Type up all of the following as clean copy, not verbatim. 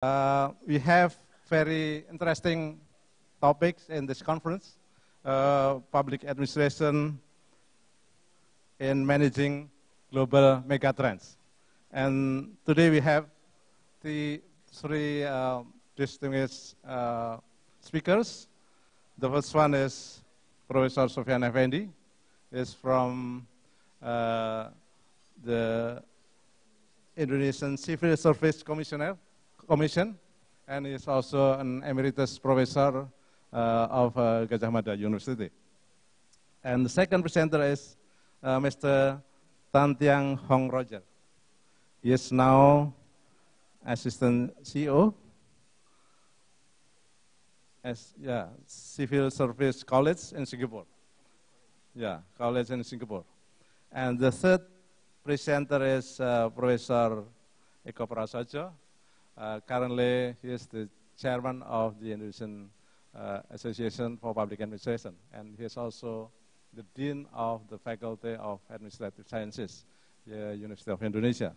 We have very interesting topics in this conference. Public administration in managing global megatrends. And today we have the three distinguished speakers. The first one is Professor Sofian Effendi. Is from the Indonesian Civil Service Commission, and is also an emeritus professor of Gajah Mada University. And the second presenter is Mr. Tan Tiang Hong Roger. He is now Assistant CEO as Civil Service College in Singapore. College in Singapore. And the third presenter is Professor Eko Prasajo. Currently, he is the chairman of the Indonesian Association for Public Administration, and he is also the dean of the Faculty of Administrative Sciences, the University of Indonesia.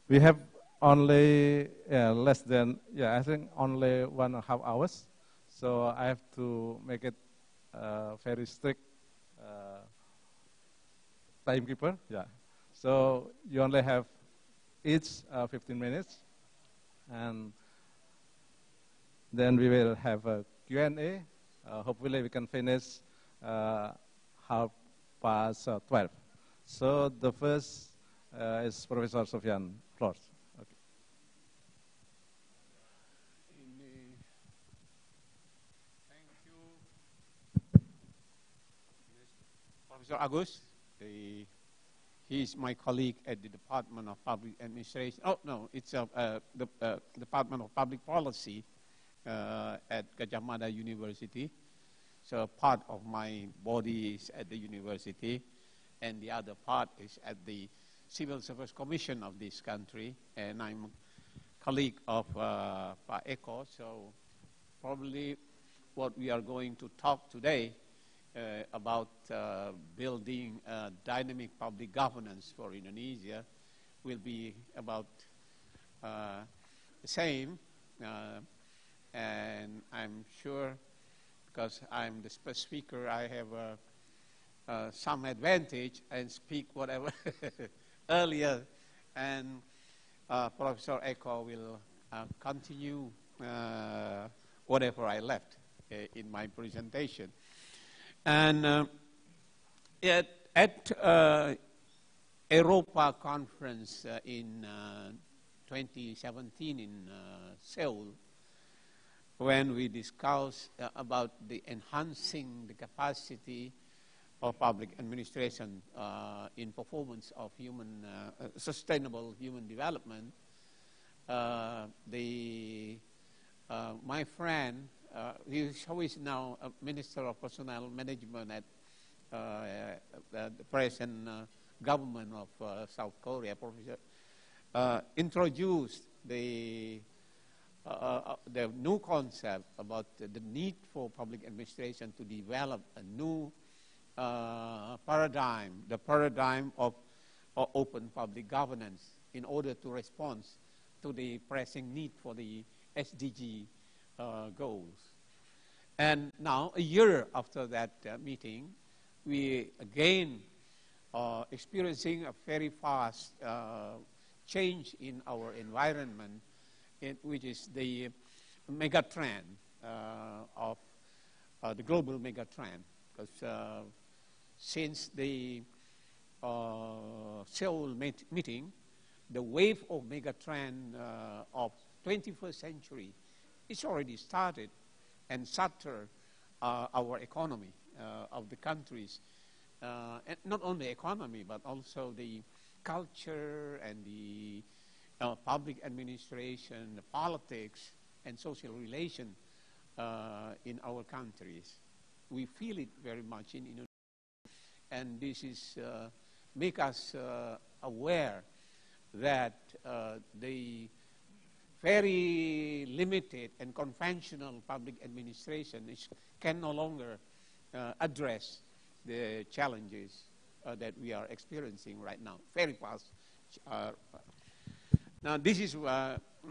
We have only less than, I think only 1.5 hours, so I have to make it very strict timekeeper. So you only have each 15 minutes, and then we will have a Q&A. Hopefully we can finish 12:30. So the first is Professor Sofian. Floor. Okay. Thank you, Professor Agus. He is my colleague at the Department of Public Administration. Oh, no, it's the Department of Public Policy at Gajah Mada University. So part of my body is at the university, and the other part is at the Civil Service Commission of this country, and I'm a colleague of Pak Eko. So probably what we are going to talk today about building dynamic public governance for Indonesia will be about the same, and I'm sure because I'm the first speaker, I have some advantage and speak whatever earlier, and Professor Eko will continue whatever I left in my presentation. And at EROPA conference in 2017 in Seoul, when we discussed about the enhancing the capacity of public administration in performance of sustainable human development, my friend, who is now a Minister of Personnel Management at the present government of South Korea, Professor, introduced the new concept about the need for public administration to develop a new paradigm, the paradigm of open public governance, in order to respond to the pressing need for the SDG goals. And now, a year after that meeting, we again are experiencing a very fast change in our environment, which is the megatrend of the global megatrend. Because since the Seoul meeting, the wave of megatrend of 21st century is already started and shatter our economy of the countries, and not only economy but also the culture and the public administration, the politics, and social relation in our countries. We feel it very much in Indonesia, and this is make us aware that the very limited and conventional public administration can no longer address the challenges that we are experiencing right now, very fast. Now, this is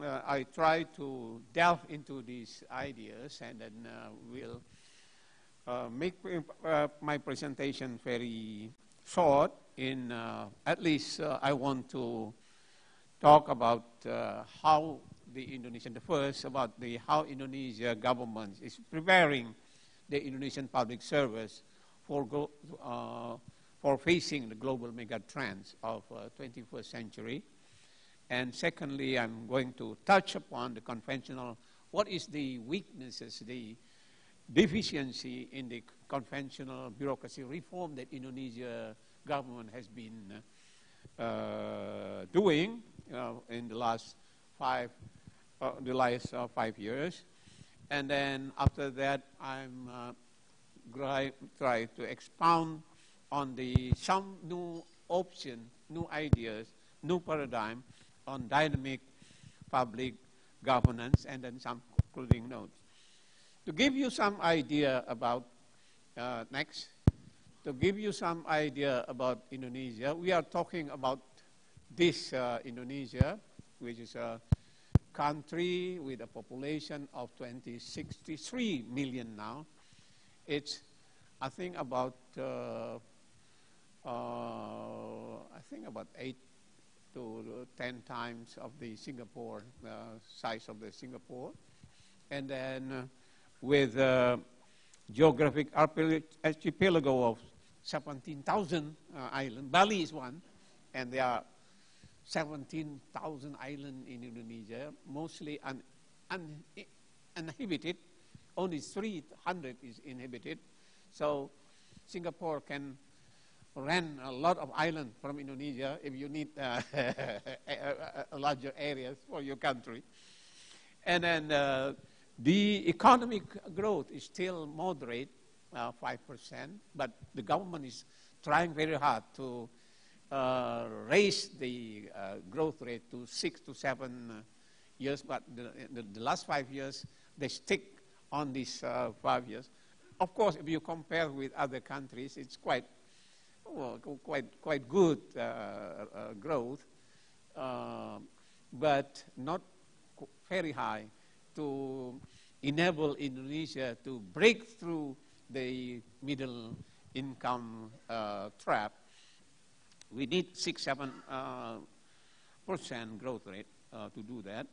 I try to delve into these ideas, and then we'll make my presentation very short. At least I want to talk about how the Indonesian, how Indonesia government is preparing the Indonesian public service for facing the global mega trends of 21st century. And secondly, I'm going to touch upon the conventional, what is the weaknesses, the deficiency in the conventional bureaucracy reform that Indonesia government has been doing in the last 5 years. And then after that, I'm try to expound on some new option, new ideas, new paradigm on dynamic public governance, and then some concluding notes. To give you some idea about, to give you some idea about Indonesia, we are talking about this Indonesia, which is a country with a population of 63 million now. It's, I think about 8 to 10 times of the Singapore size of the Singapore, and then with geographic archipelago of 17,000 islands. Bali is one, and there are 17,000 islands in Indonesia, mostly uninhabited. Only 300 is inhabited. So Singapore can rent a lot of islands from Indonesia if you need larger areas for your country. And then the economic growth is still moderate, 5%, but the government is trying very hard to raise the growth rate to 6 to 7 years, but the last 5 years, they stick on these 5 years. Of course, if you compare with other countries, it's quite good growth, but not very high to enable Indonesia to break through the middle income trap. We need 6-7% growth rate to do that.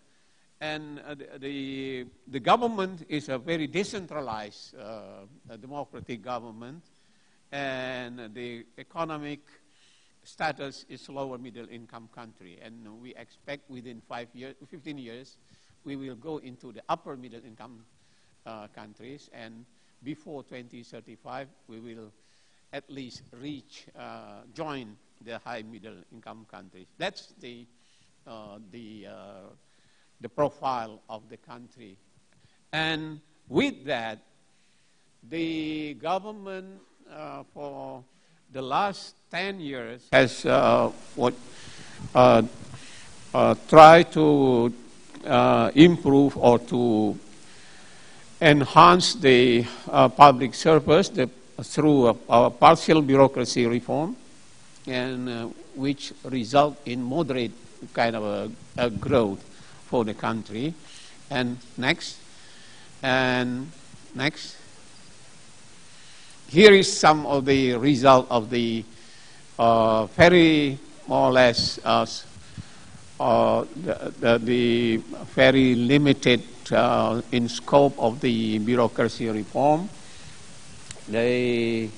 And the government is a very decentralized democratic government, and the economic status is lower middle income country. And we expect within 15 years, we will go into the upper middle income countries, and before 2035, we will at least join the high middle income countries. That's the profile of the country. And with that, the government for the last 10 years has tried to improve or to enhance the public service through a partial bureaucracy reform, and which result in moderate kind of a growth for the country. And next. Here is some of the result of the very more or less the very limited in scope of the bureaucracy reform. The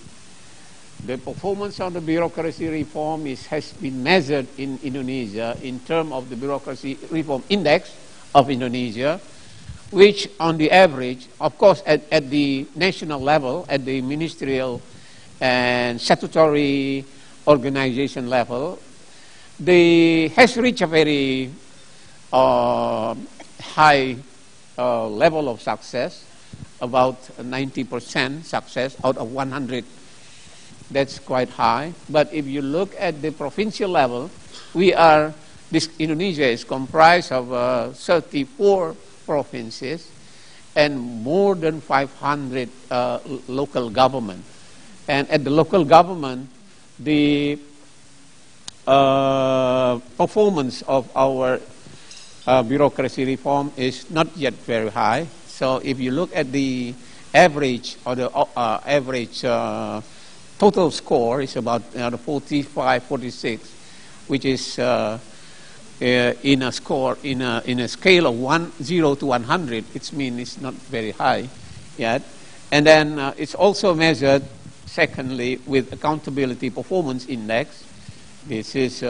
performance of the bureaucracy reform has been measured in Indonesia in terms of the bureaucracy reform index of Indonesia, which on the average, of course at the national level, at the ministerial and statutory organization level, has reached a very high level of success, about 90% success out of 100. That's quite high. But if you look at the provincial level, Indonesia is comprised of 34 provinces and more than 500 local government. And at the local government, the performance of our bureaucracy reform is not yet very high. So if you look at the average or the average total score is about 45, 46, which is in a score in a scale of 0 to 100. It means it's not very high yet. And then it's also measured, secondly, with accountability performance index. This is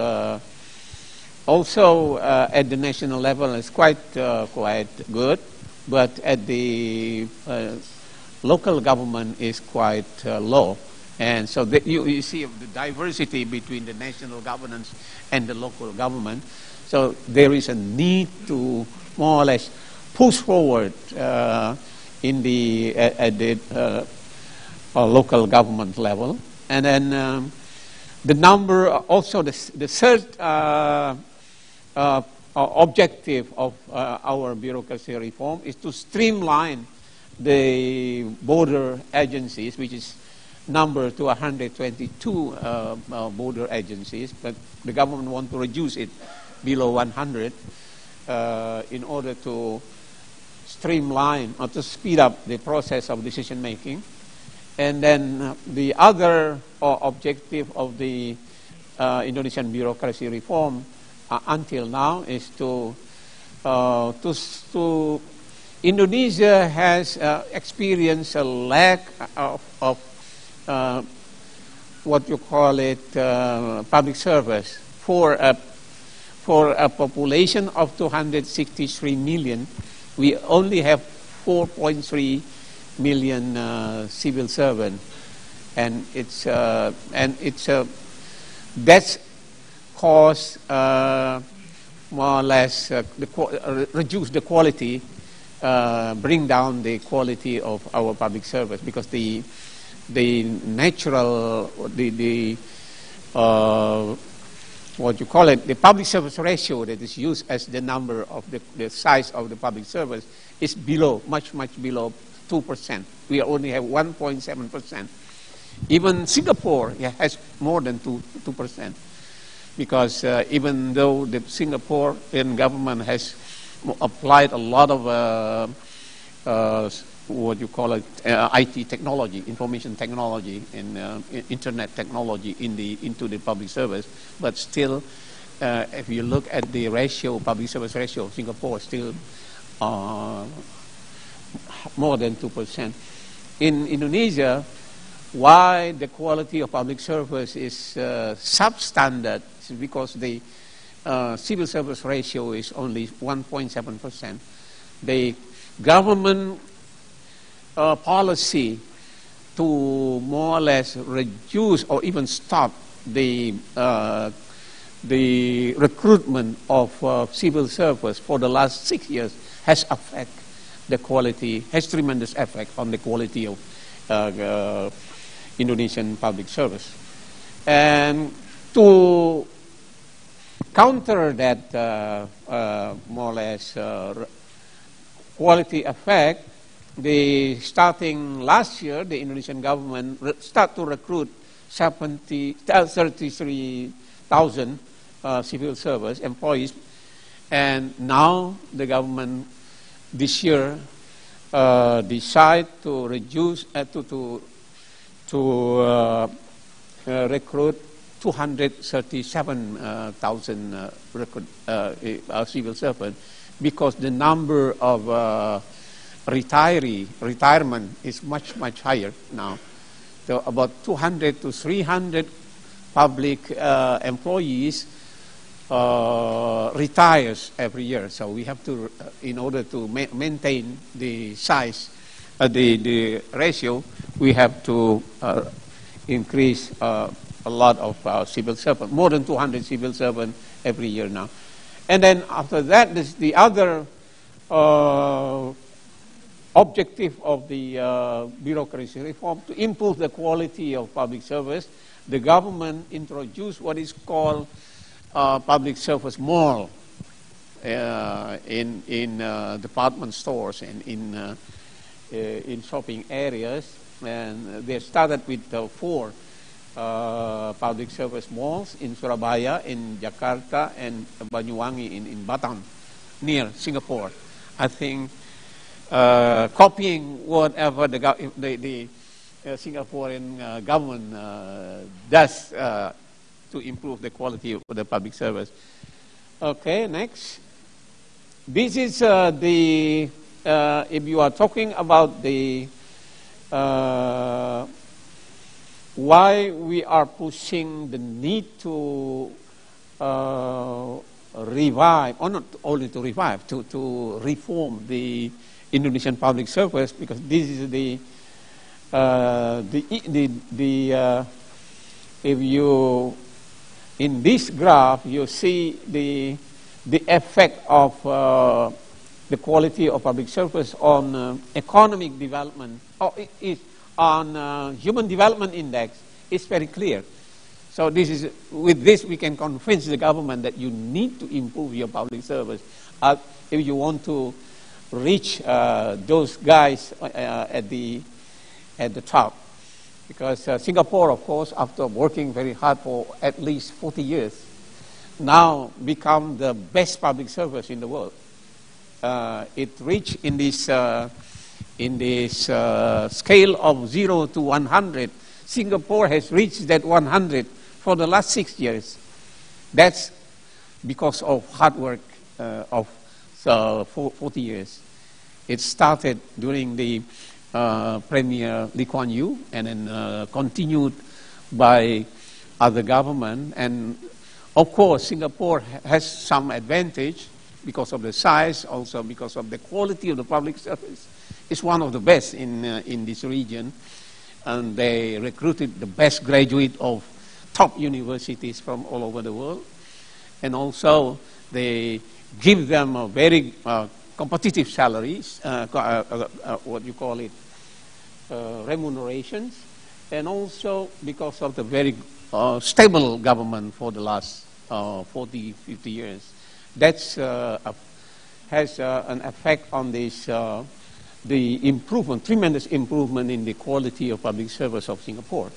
also at the national level is quite good, but at the local government is quite low. And so you see the diversity between the national governance and the local government. So there is a need to more or less push forward in the at the local government level. And then the number, also the third objective of our bureaucracy reform is to streamline the border agencies, which is number to 122 border agencies, but the government wants to reduce it below 100 in order to streamline or to speed up the process of decision making. And then the other objective of the Indonesian bureaucracy reform until now is to Indonesia has experienced a lack of what you call it public service for a population of 263 million. We only have 4.3 million civil servants, and that's caused more or less reduce the quality, bring down the quality of our public service, because the natural what you call it, the public service ratio that is used as the number of the size of the public service is below, much below 2%. We only have 1.7%. Even Singapore has more than 2%, because even though the Singaporean government has applied a lot of what you call it, IT technology, information technology, and internet technology into the public service, but still, if you look at the ratio, public service ratio of Singapore, still more than 2%. In Indonesia, why the quality of public service is substandard is because the civil service ratio is only 1.7%. The government policy to more or less reduce or even stop the recruitment of civil service for the last 6 years has affected the quality, has tremendous effect on the quality of Indonesian public service. And to counter that more or less quality effect, starting last year, the Indonesian government start to recruit 33,000 civil service employees, and now the government this year decide to reduce to recruit 237,000 civil servants, because the number of retirement is much higher now. So about 200 to 300 public employees retires every year. So we have to, in order to maintain the size, the ratio, we have to increase a lot of civil servants, more than 200 civil servants every year now. And then after that, the other objective of the bureaucracy reform, to improve the quality of public service. The government introduced what is called public service mall in department stores and in shopping areas, and they started with 4 public service malls in Surabaya, in Jakarta, and Banyuwangi in Batam. near Singapore. I think copying whatever the Singaporean government does to improve the quality of the public service. Okay, next. This is if you are talking about the why we are pushing the need to revive, or not only to revive, to reform the Indonesian public service, because this is if you, in this graph, you see the effect of the quality of public service on economic development, or on human development index, is very clear. So this is, with this we can convince the government that you need to improve your public service if you want to reach those guys at the top. Because Singapore, of course, after working very hard for at least 40 years, now become the best public service in the world. It reached in this scale of 0 to 100. Singapore has reached that 100 for the last 6 years. That's because of hard work of 40 years. It started during the Premier Lee Kuan Yew, and then continued by other government. And of course, Singapore has some advantage because of the size, also because of the quality of the public service. It's one of the best in this region, and they recruited the best graduate of top universities from all over the world, and also they give them a very competitive salaries, what you call it, remunerations, and also because of the very stable government for the last 40, 50 years. That's has an effect on this, the improvement, tremendous improvement in the quality of public service of Singapore.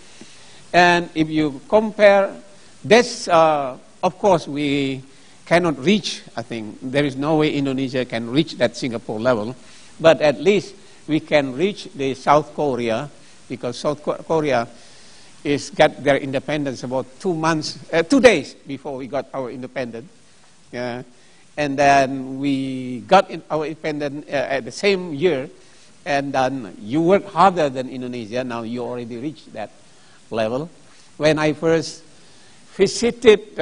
And if you compare, that's, of course, we cannot reach, I think, there is no way Indonesia can reach that Singapore level, but at least we can reach the South Korea, because South Korea is got their independence about 2 days before we got our independence. And then we got our independence at the same year, and then you work harder than Indonesia. Now you already reached that level. When I first visited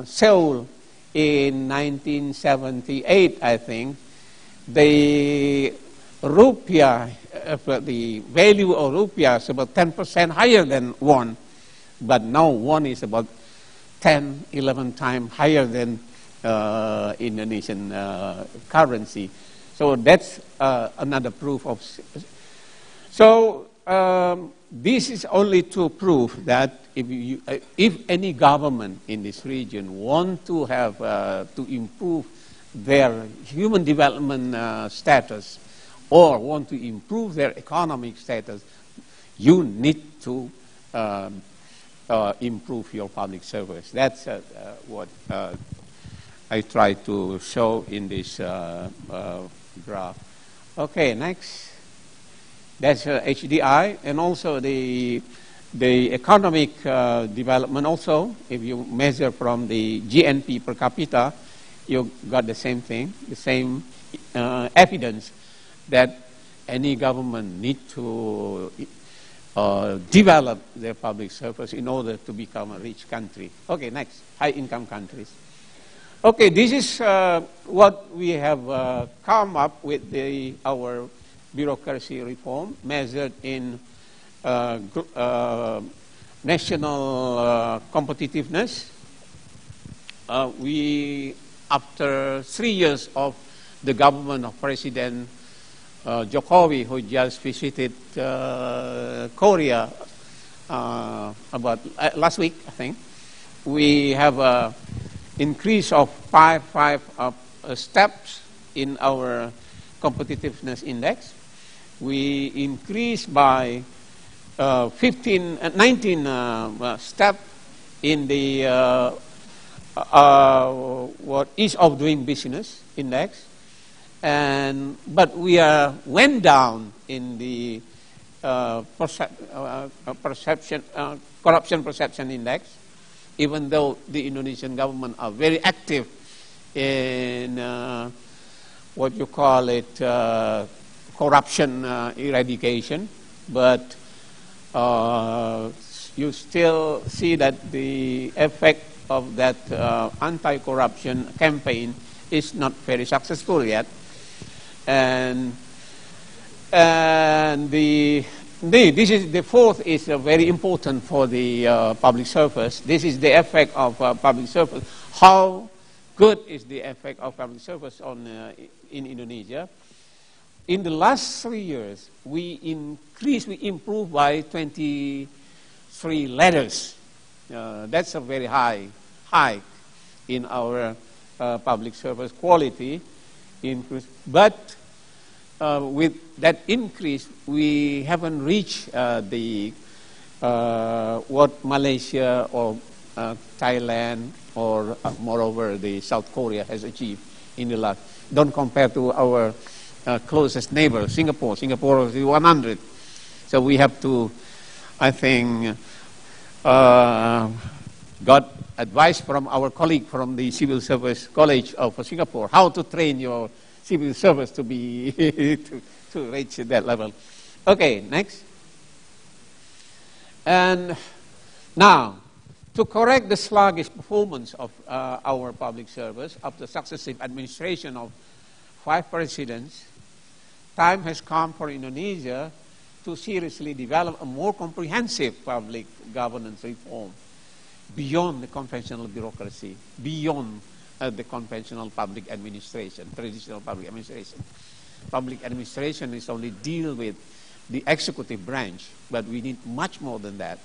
Seoul in 1978, I think, the rupiah, the value of rupiah is about 10% higher than won, but now won is about 10, 11 times higher than Indonesian currency. So that's another proof of. So this is only to prove that if any government in this region want to have to improve their human development status, or want to improve their economic status, you need to improve your public service. That's what I try to show in this graph. Okay, next. That's HDI, and also the economic development also. If you measure from the GNP per capita, you got the same thing, the same evidence that any government need to develop their public service in order to become a rich country. Okay, next, high-income countries. Okay, this is what we have come up with our bureaucracy reform measured in national competitiveness. After 3 years of the government of President Jokowi, who just visited Korea about last week, I think, we have a increase of five steps in our competitiveness index. We increased by 19 steps in the what ease of doing business index, but we went down in the corruption perception index, even though the Indonesian government are very active in what you call it corruption eradication, but you still see that the effect of that anti-corruption campaign is not very successful yet. And this is the fourth is very important for the public service. This is the effect of public service. How good is the effect of public service in Indonesia? In the last 3 years, we improved by 23 ladders. That's a very high hike in our public service quality increase. But with that increase, we haven't reached what Malaysia or Thailand or moreover the South Korea has achieved in the last. Don't compare to our closest neighbor, Singapore. Singapore is 100. So we have to, I think, got advice from our colleague from the Civil Service College of Singapore, how to train your civil service to be to reach that level. Okay, next. And now, to correct the sluggish performance of our public service after successive administration of 5 presidents, time has come for Indonesia to seriously develop a more comprehensive public governance reform beyond the conventional bureaucracy, beyond the conventional public administration, traditional public administration. Public administration is only deal with the executive branch, but we need much more than that.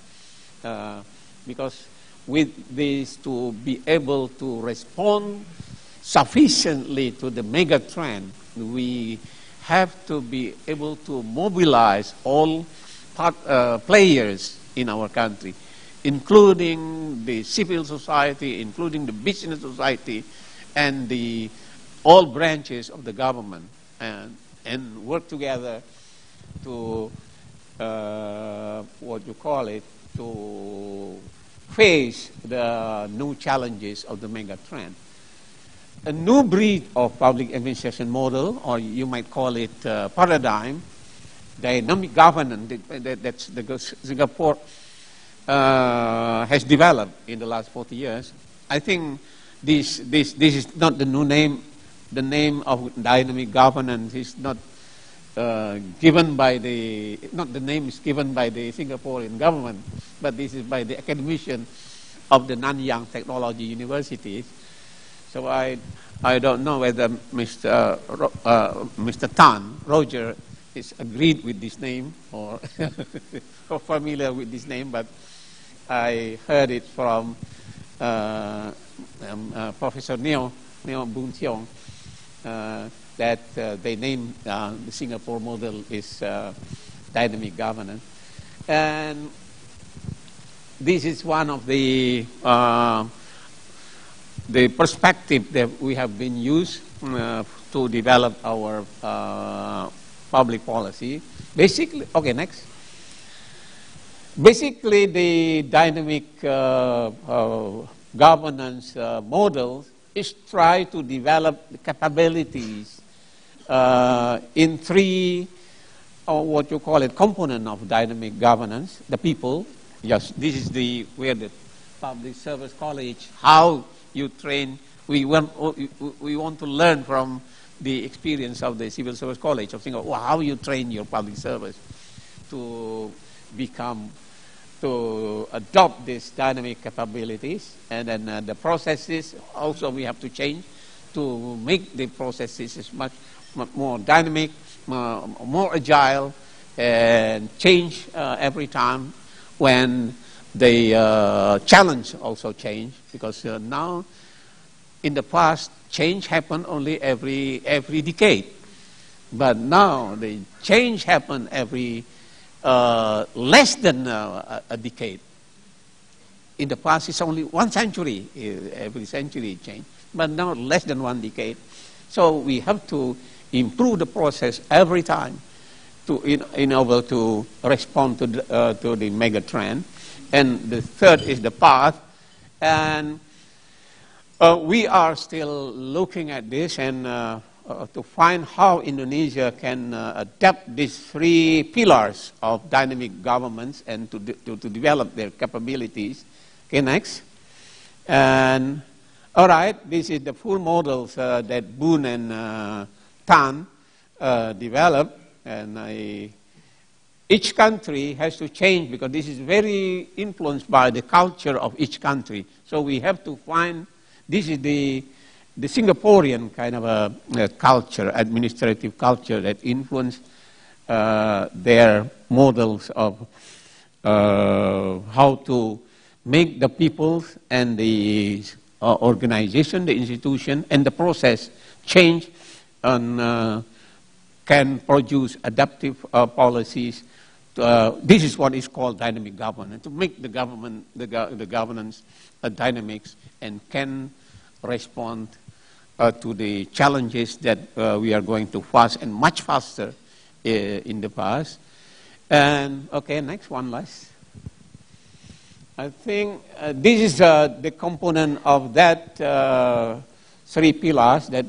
Because with this, to be able to respond sufficiently to the mega trend, we have to be able to mobilize all players in our country, including the civil society, including the business society, and all branches of the government, and work together to to face the new challenges of the mega trend. A new breed of public administration model, or you might call it paradigm, dynamic governance that's Singapore has developed in the last 40 years. I think this is not the new name. The name of dynamic governance is not given by the name is given by the Singaporean government, but this is by the academician of the Nanyang Technology University. So I don't know whether Mr. Tan, Roger, is agreed with this name or familiar with this name, but I heard it from Professor Neo Boon Tiong that they named the Singapore model is dynamic governance. And this is one of the perspective that we have been used to develop our public policy. Basically, okay, next. Basically, the dynamic governance model is try to develop the capabilities in 3, or what you call it, component of dynamic governance. The people. Yes, this is where the public service college, how you train. We want to learn from the experience of the Civil Service College of Singapore, how you train your public service to adopt these dynamic capabilities, and then the processes also we have to change to make the processes much more dynamic, more agile, and change every time when the challenge also change, because now in the past change happened only every decade, but now the change happened every less than a decade. In the past, it's only 1 century. Every century change. But now less than 1 decade. So we have to improve the process every time in order to respond to the mega trend. And the third is the path. And we are still looking at this and to find how Indonesia can adapt these 3 pillars of dynamic governments and to develop their capabilities. Okay, next. And all right, this is the full models that Boone and Tan developed, and each country has to change because this is very influenced by the culture of each country. So we have to find, this is the Singaporean kind of a culture, administrative culture that influenced their models of how to make the people and the organization, the institution, and the process change and can produce adaptive policies. This is what is called dynamic governance, to make the government, the governance dynamics and can respond to the challenges that we are going to face and much faster in the past. And okay, next one, last. I think this is the component of that 3 pillars that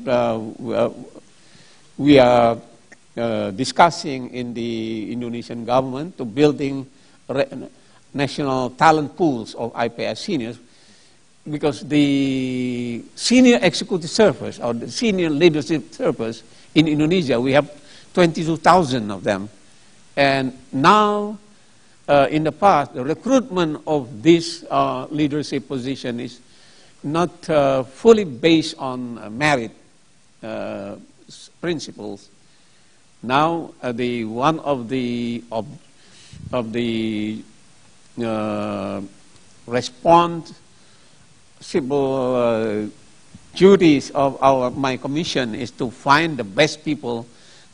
we are discussing in the Indonesian government to building national talent pools of IPS seniors, because the senior executive service or the senior leadership service in Indonesia, we have 22,000 of them. And now, in the past, the recruitment of this leadership position is not fully based on merit principles. Now, one of the responsible duties of my commission is to find the best people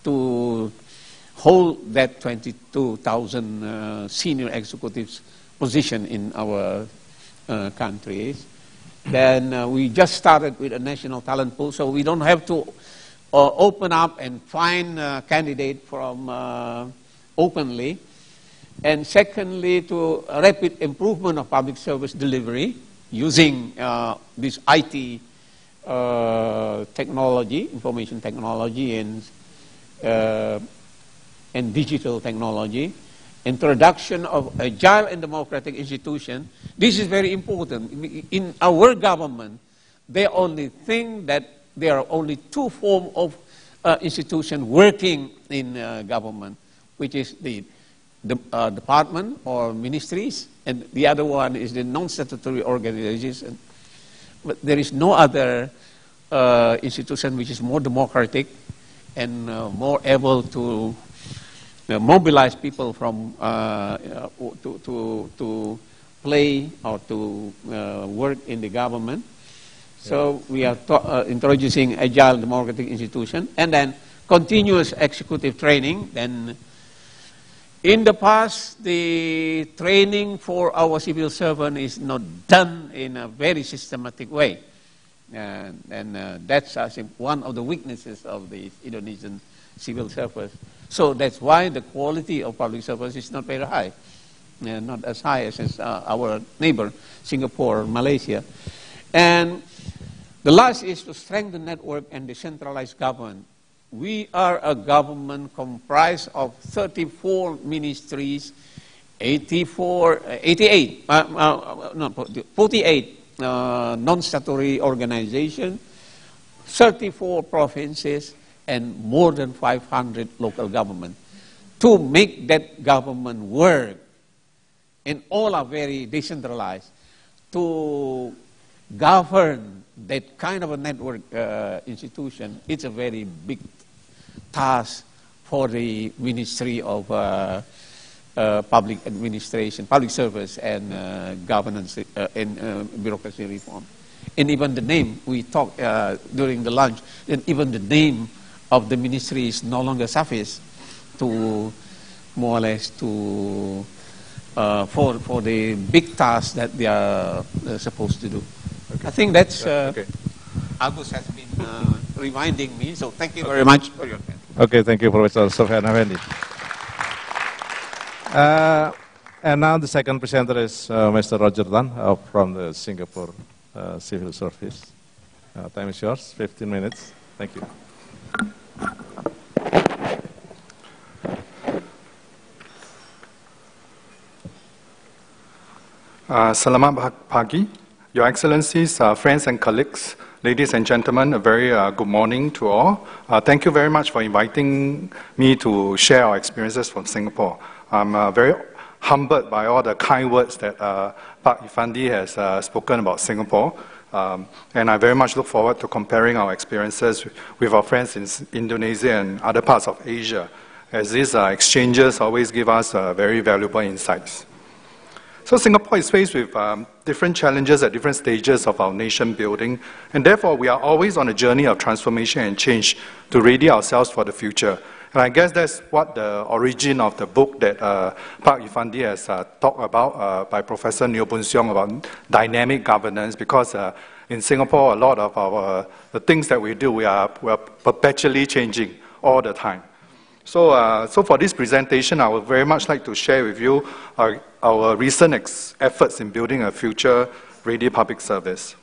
to hold that 22,000 senior executives position in our countries. Then we just started with a national talent pool, so we don't have to open up and find a candidate from openly. And secondly, to rapid improvement of public service delivery using this IT technology, information technology, and digital technology, introduction of agile and democratic institution. This is very important. In our government, they only think that there are only 2 forms of institution working in government, which is the department or ministries, and the other one is the non-statutory organization. But there is no other institution which is more democratic and more able to mobilize people from to play or to work in the government. So we are introducing agile democratic institution and then continuous executive training. Then in the past, the training for our civil servant is not done in a very systematic way. And that's, I think, one of the weaknesses of the Indonesian civil service. So that's why the quality of public service is not very high, not as high as our neighbor, Singapore, Malaysia. And the last is to strengthen network and decentralized government. We are a government comprised of 34 ministries, 48 non-statutory organizations, 34 provinces, and more than 500 local governments. To make that government work, and all are very decentralized, to govern that kind of a network institution, it's a very big task for the Ministry of Public Administration, Public Service, and Governance and Bureaucracy Reform. And even the name, we talked during the lunch, and even the name of the ministry is no longer suffice to more or less to for the big task that they are supposed to do. Okay. I think that's Agus has been reminding me, so thank you very much for your attention. Okay, thank you, Professor Sofian Effendi. And now the second presenter is Mr. Roger Tan from the Singapore Civil Service. Time is yours, 15 minutes. Thank you. Selamat pagi, Your Excellencies, friends and colleagues, ladies and gentlemen, a very good morning to all. Thank you very much for inviting me to share our experiences from Singapore. I'm very humbled by all the kind words that Pak Effendi has spoken about Singapore. And I very much look forward to comparing our experiences with our friends in Indonesia and other parts of Asia, as these exchanges always give us very valuable insights. So Singapore is faced with different challenges at different stages of our nation building, and therefore we are always on a journey of transformation and change to ready ourselves for the future. And I guess that's what the origin of the book that Pak Effendi has talked about by Professor Neo Boon Siong about dynamic governance, because in Singapore a lot of the things that we do, we are perpetually changing all the time. So for this presentation, I would very much like to share with you our recent efforts in building a future-ready public service.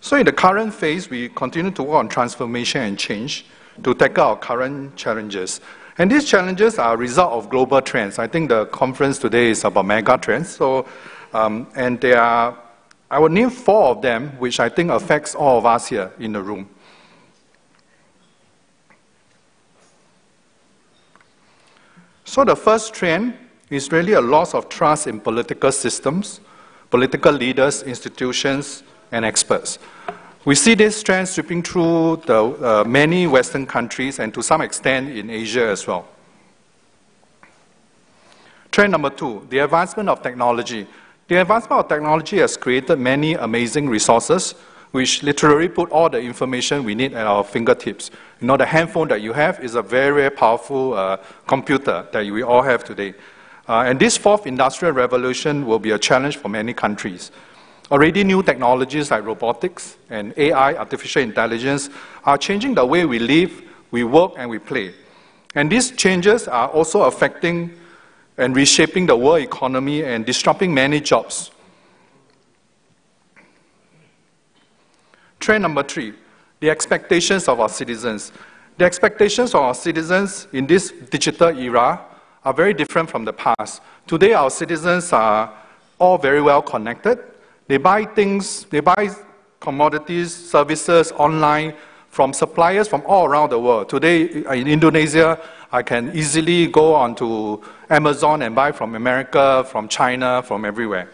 So in the current phase, we continue to work on transformation and change to tackle our current challenges. And these challenges are a result of global trends. I think the conference today is about mega trends. So, and there are, I will name 4 of them, which I think affects all of us here in the room. So the first trend is really a loss of trust in political systems, political leaders, institutions, and experts. We see this trend sweeping through the many Western countries and to some extent in Asia as well. Trend number 2, the advancement of technology. The advancement of technology has created many amazing resources which literally put all the information we need at our fingertips. You know, the handphone that you have is a very, very powerful computer that we all have today. And this 4th industrial revolution will be a challenge for many countries. Already new technologies like robotics and AI, artificial intelligence, are changing the way we live, we work, and we play. And these changes are also affecting and reshaping the world economy and disrupting many jobs. Trend number 3, the expectations of our citizens. The expectations of our citizens in this digital era are very different from the past. Today, our citizens are all very well connected. They buy things, they buy commodities, services online from suppliers from all around the world. Today, in Indonesia, I can easily go onto Amazon and buy from America, from China, from everywhere.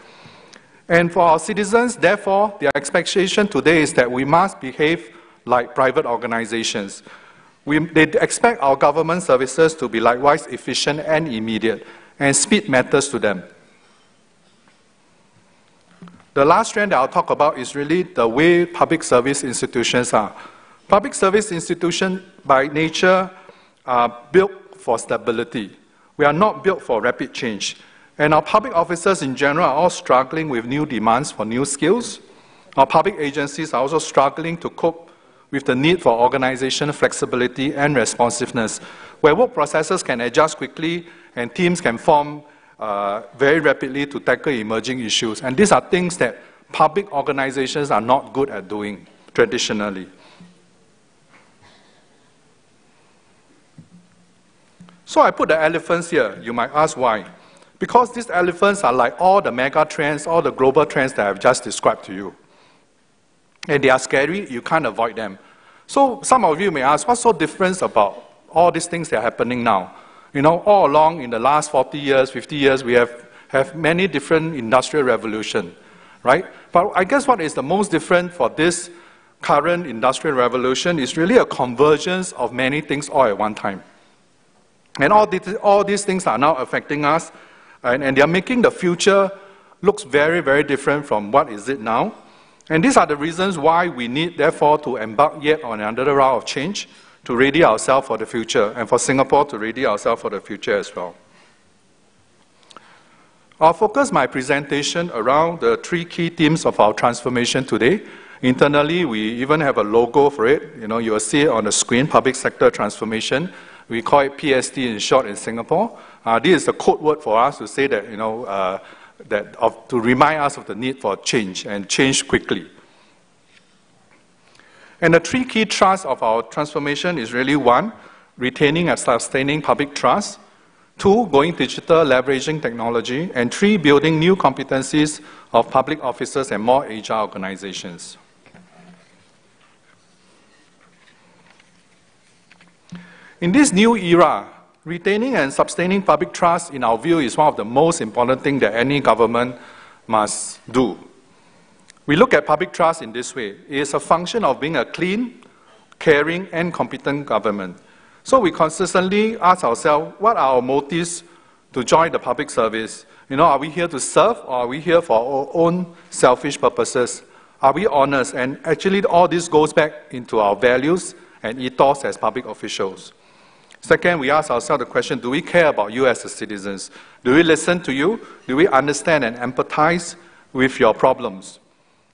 And for our citizens, therefore, their expectation today is that we must behave like private organizations. They expect our government services to be likewise efficient and immediate, and speed matters to them. The last trend that I'll talk about is really the way public service institutions are. Public service institutions, by nature, are built for stability. We are not built for rapid change. And our public officers in general are all struggling with new demands for new skills. Our public agencies are also struggling to cope with the need for organizational flexibility and responsiveness, where work processes can adjust quickly and teams can form very rapidly to tackle emerging issues. And these are things that public organizations are not good at doing traditionally. So I put the elephants here. You might ask why. Because these elephants are like all the mega trends, all the global trends that I've just described to you. And they are scary, you can't avoid them. So some of you may ask, what's so different about all these things that are happening now? You know, all along in the last 40 years, 50 years, we have many different industrial revolutions, right? But I guess what is the most different for this current industrial revolution is really a convergence of many things all at one time. And all these things are now affecting us, and they are making the future looks very, very different from what is it now. And these are the reasons why we need, therefore, to embark yet on another round of change to ready ourselves for the future, and for Singapore to ready ourselves for the future as well. I'll focus my presentation around the 3 key themes of our transformation today. Internally, we even have a logo for it. You'll see it on the screen, Public Sector Transformation. We call it PST in short in Singapore. This is a code word for us to say that, to remind us of the need for change and change quickly. And the 3 key thrusts of our transformation is really 1, retaining and sustaining public trust. 2, going digital, leveraging technology. And 3, building new competencies of public officers and more agile organizations. In this new era, retaining and sustaining public trust, in our view, is one of the most important things that any government must do. We look at public trust in this way. It is a function of being a clean, caring, and competent government. So we consistently ask ourselves, what are our motives to join the public service? Are we here to serve, or are we here for our own selfish purposes? Are we honest? And actually, all this goes back into our values and ethos as public officials. Second, we ask ourselves the question, do we care about you as citizens? Do we listen to you? Do we understand and empathize with your problems?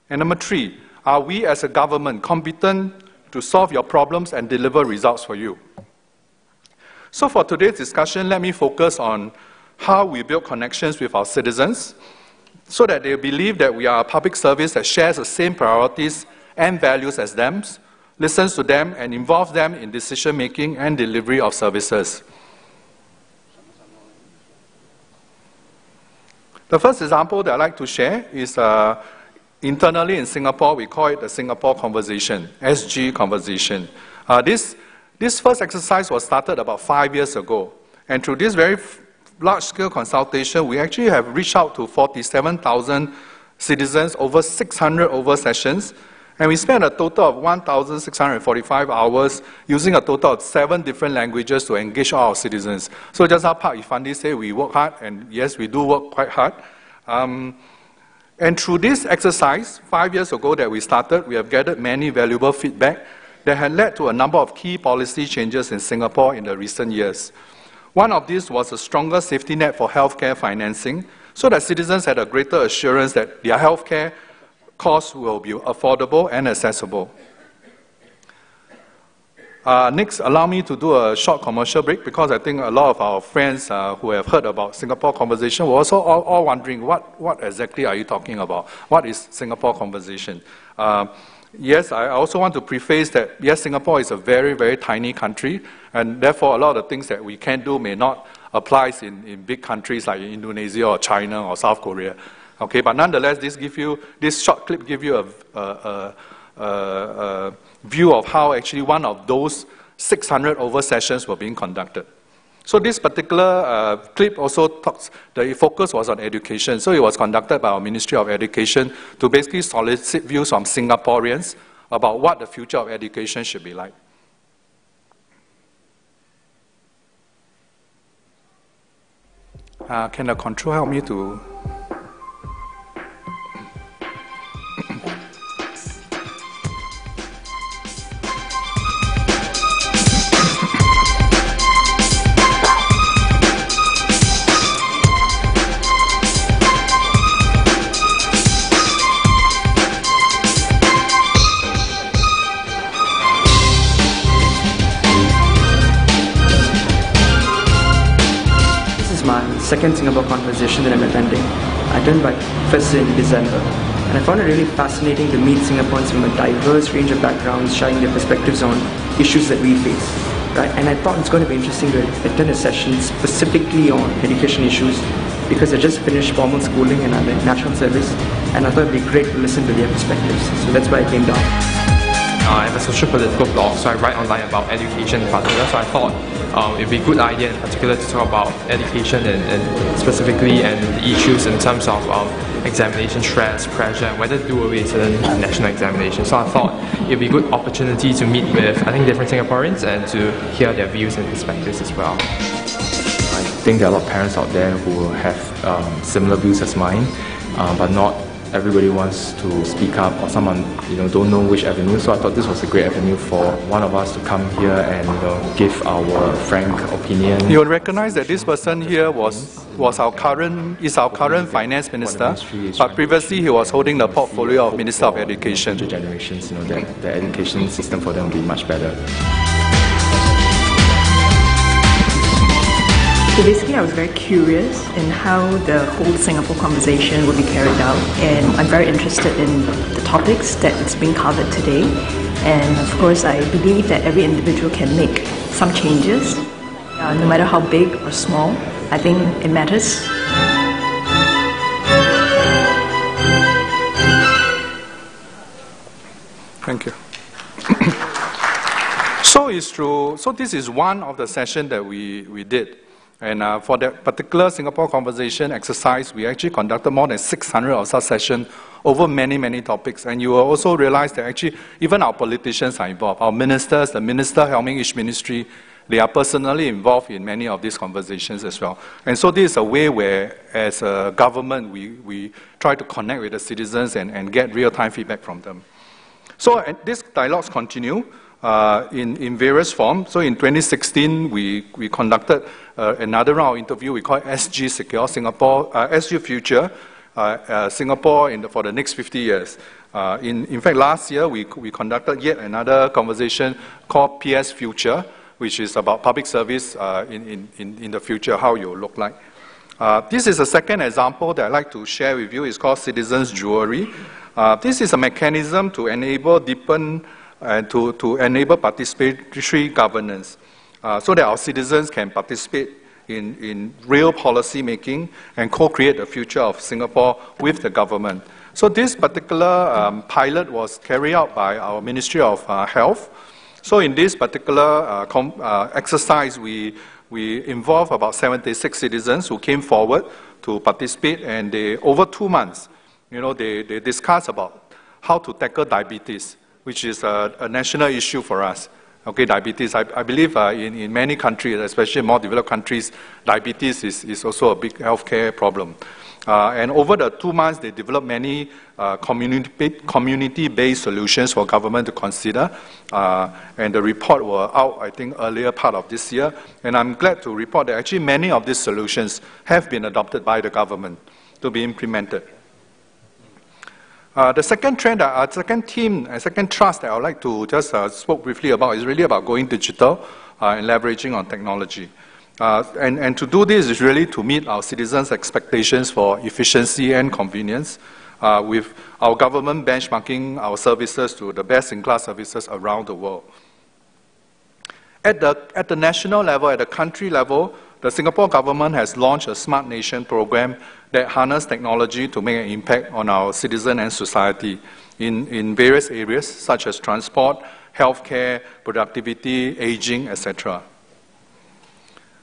And number 3, are we as a government competent to solve your problems and deliver results for you? So for today's discussion, let me focus on how we build connections with our citizens so that they believe that we are a public service that shares the same priorities and values as them, listens to them, and involves them in decision-making and delivery of services. The first example that I'd like to share is internally in Singapore, we call it the Singapore Conversation, SG Conversation. This first exercise was started about 5 years ago. And through this very large-scale consultation, we actually have reached out to 47,000 citizens over 600 sessions. And we spent a total of 1,645 hours using a total of 7 different languages to engage all our citizens. So just how Pak Ifandi said, we work hard, and yes, we do work quite hard. And through this exercise, 5 years ago that we started, we have gathered many valuable feedback that had led to a number of key policy changes in Singapore in the recent years. One of these was a stronger safety net for healthcare financing, so that citizens had a greater assurance that their healthcare costs will be affordable and accessible. Next, allow me to do a short commercial break, because I think a lot of our friends who have heard about Singapore Conversation were also all wondering, what exactly are you talking about? What is Singapore Conversation? Yes, I also want to preface that, yes, Singapore is a very, very tiny country, and therefore a lot of the things that we can do may not apply in big countries like Indonesia or China or South Korea. Okay, but nonetheless, this short clip gives you a view of how actually one of those 600 sessions were being conducted. So this particular clip also talks, the focus was on education. So it was conducted by our Ministry of Education to basically solicit views from Singaporeans about what the future of education should be like. Can the control help me to... Second Singapore Conversation that I'm attending. I attended my first in December, and I found it really fascinating to meet Singaporeans from a diverse range of backgrounds, sharing their perspectives on issues that we face. Right? And I thought it's going to be interesting to attend a session specifically on education issues, because I just finished formal schooling and I'm in national service, and I thought it'd be great to listen to their perspectives. So that's why I came down. I have a social political blog, so I write online about education in particular, so I thought it'd be a good idea in particular to talk about education and specifically and the issues in terms of examination stress, pressure, and whether to do away with certain national examinations. So I thought it'd be a good opportunity to meet with, I think, different Singaporeans and to hear their views and perspectives as well. I think there are a lot of parents out there who have similar views as mine, but not everybody wants to speak up, or someone don't know which avenue. So I thought this was a great avenue for one of us to come here and give our frank opinion. You'll recognize that this person here is our current finance minister, but previously he was holding the portfolio of Minister of Education. Future generations, that the education system for them will be much better. So basically, I was very curious in how the whole Singapore conversation would be carried out, and I'm very interested in the topics that it's being covered today. And of course, I believe that every individual can make some changes, no matter how big or small. I think it matters. Thank you. So it's true. So this is one of the sessions that we did. And for that particular Singapore Conversation exercise, we actually conducted more than 600 of such sessions over many, many topics. And you will also realize that actually even our politicians are involved. Our ministers, the minister helming each ministry, they are personally involved in many of these conversations as well. And so this is a way where, as a government, we try to connect with the citizens and get real-time feedback from them. So these dialogues continue in various forms. So in 2016, we conducted another round of interview. We call it SG Secure Singapore, SG Future Singapore for the next 50 years. In fact, last year we conducted yet another conversation called PS Future, which is about public service in the future, how it will look like. This is a second example that I'd like to share with you. It's called Citizens Jewelry. This is a mechanism to enable deepen and to enable participatory governance so that our citizens can participate in real policy making and co-create the future of Singapore with the government. So this particular pilot was carried out by our Ministry of Health. So in this particular exercise, we involved about 76 citizens who came forward to participate, and over 2 months, they discussed about how to tackle diabetes, which is a national issue for us. Okay, diabetes. I believe in many countries, especially more developed countries, diabetes is also a big healthcare problem. And over the 2 months, they developed many community-based solutions for government to consider. And the report were out, I think, earlier part of this year. And I'm glad to report that actually many of these solutions have been adopted by the government to be implemented. The second trend, second theme, second thrust that I would like to just spoke briefly about is really about going digital and leveraging on technology. And to do this is really to meet our citizens' expectations for efficiency and convenience, with our government benchmarking our services to the best-in-class services around the world. At the national level, at the country level, the Singapore government has launched a Smart Nation program that harnesses technology to make an impact on our citizens and society in various areas such as transport, healthcare, productivity, aging, etc.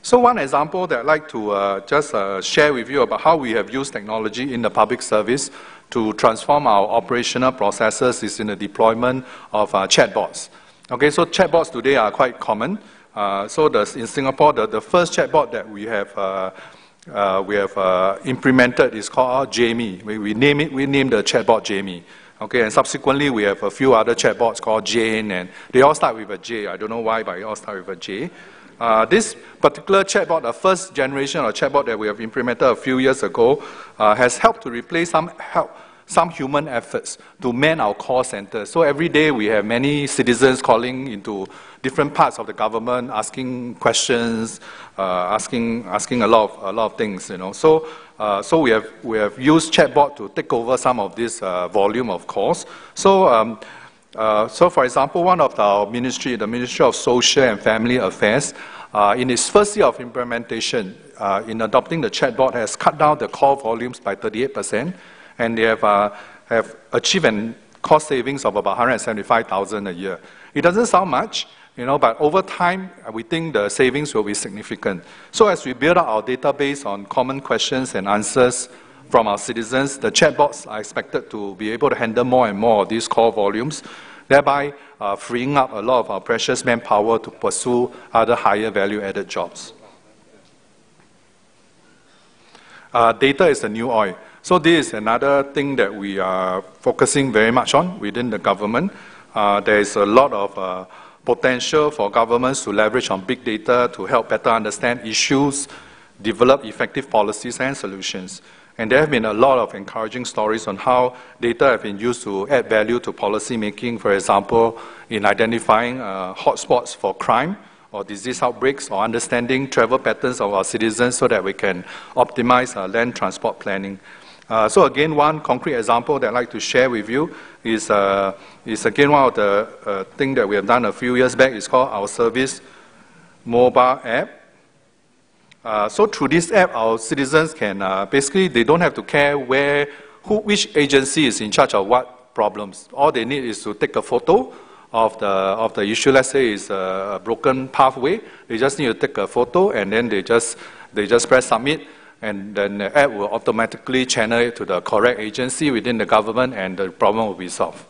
So one example that I'd like to just share with you about how we have used technology in the public service to transform our operational processes is in the deployment of chatbots. Okay, so chatbots today are quite common. In Singapore, the first chatbot that we have implemented is called Jamie. We named the chatbot Jamie. Okay, and subsequently we have a few other chatbots called Jane, and they all start with a J. I don't know why, but they all start with a J. This particular chatbot, the first generation of chatbot that we have implemented a few years ago, has helped to replace some human efforts to man our call center. So every day we have many citizens calling into different parts of the government, asking questions, asking a lot of things. So we have used chatbot to take over some of this volume of calls. So for example, one of our ministry, the Ministry of Social and Family Affairs, in its first year of implementation, in adopting the chatbot, has cut down the call volumes by 38%. And they have achieved a cost savings of about 175,000 a year. It doesn't sound much, but over time, we think the savings will be significant. So as we build up our database on common questions and answers from our citizens, the chatbots are expected to be able to handle more and more of these call volumes, thereby freeing up a lot of our precious manpower to pursue other higher value-added jobs. Data is the new oil. So this is another thing that we are focusing very much on within the government. There is a lot of potential for governments to leverage on big data to help better understand issues, develop effective policies and solutions. And there have been a lot of encouraging stories on how data have been used to add value to policy making, for example, in identifying hotspots for crime or disease outbreaks, or understanding travel patterns of our citizens so that we can optimize land transport planning. So again, one concrete example that I'd like to share with you is again one of the things that we have done a few years back. It's called our service mobile app. So through this app, our citizens can basically, they don't have to care which agency is in charge of what problems. All they need is to take a photo of the issue. Let's say it's a broken pathway. They just need to take a photo, and then they just press submit, and then the app will automatically channel it to the correct agency within the government, and the problem will be solved.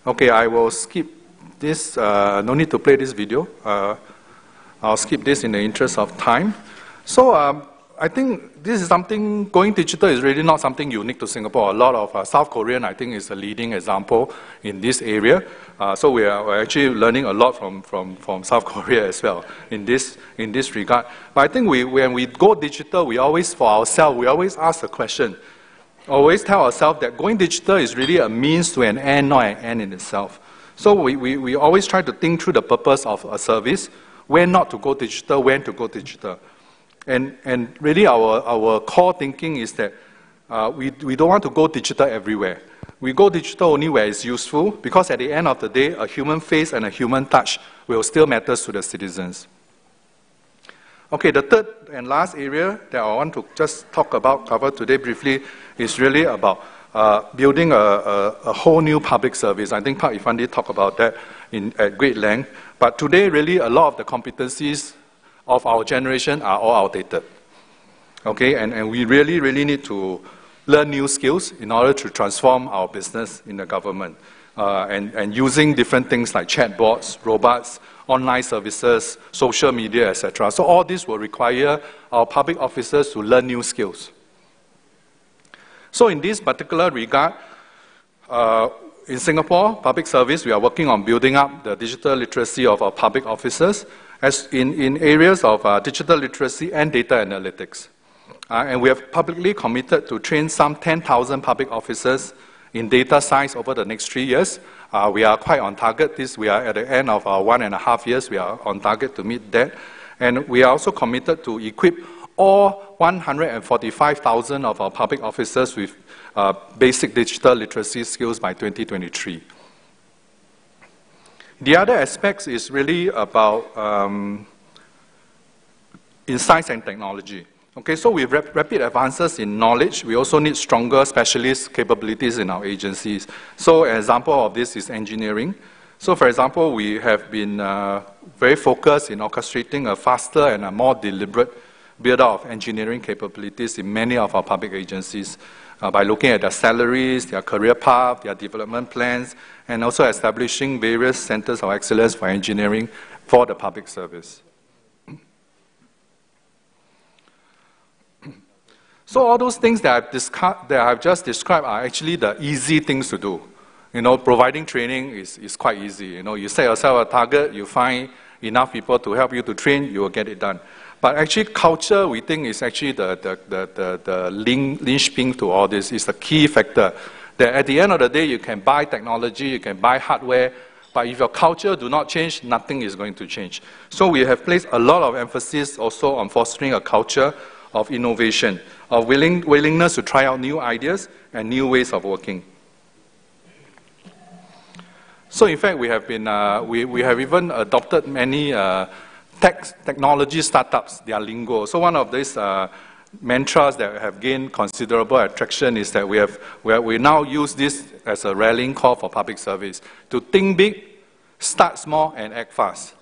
Okay, I will skip this. No need to play this video. I'll skip this in the interest of time. So I think this is something, going digital is really not something unique to Singapore. A lot of South Korean, I think, is a leading example in this area. So we're actually learning a lot from South Korea as well in this regard. But I think when we go digital, we always, for ourselves, we always ask the question, always tell ourselves that going digital is really a means to an end, not an end in itself. So we always try to think through the purpose of a service, when not to go digital, when to go digital. And really our core thinking is that we don't want to go digital everywhere. We go digital only where it's useful, because at the end of the day, a human face and a human touch will still matter to the citizens. Okay, the third and last area that I want to just cover today briefly, is really about building a whole new public service. I think Pak Ifandi talked about that at great length. But today, really, a lot of the competencies of our generation are all outdated. Okay, and we really, really need to learn new skills in order to transform our business in the government. And using different things like chatbots, robots, online services, social media, etc. So all this will require our public officers to learn new skills. So in this particular regard, in Singapore Public Service, we are working on building up the digital literacy of our public officers as in areas of digital literacy and data analytics. And we have publicly committed to train some 10,000 public officers in data science over the next 3 years. We are quite on target. We are at the end of our 1.5 years. We are on target to meet that. And we are also committed to equip all 145,000 of our public officers with basic digital literacy skills by 2023. The other aspects is really about in science and technology. Okay, so with rapid advances in knowledge, we also need stronger specialist capabilities in our agencies. So an example of this is engineering. So for example, we have been very focused in orchestrating a faster and a more deliberate build-up of engineering capabilities in many of our public agencies by looking at their salaries, their career path, their development plans, and also establishing various centers of excellence for engineering for the public service. So all those things that I've just described are actually the easy things to do. You know, providing training is quite easy. You know, you set yourself a target, you find enough people to help you to train, you will get it done. But actually, culture, we think, is actually the linchpin to all this. It's the key factor. That at the end of the day, you can buy technology, you can buy hardware, but if your culture do not change, nothing is going to change. So we have placed a lot of emphasis also on fostering a culture of innovation, of willingness to try out new ideas and new ways of working. So in fact, we have been, we have even adopted many technology startups, their lingo. So one of these mantras that have gained considerable attraction is that we now use this as a rallying call for public service, to think big, start small, and act fast.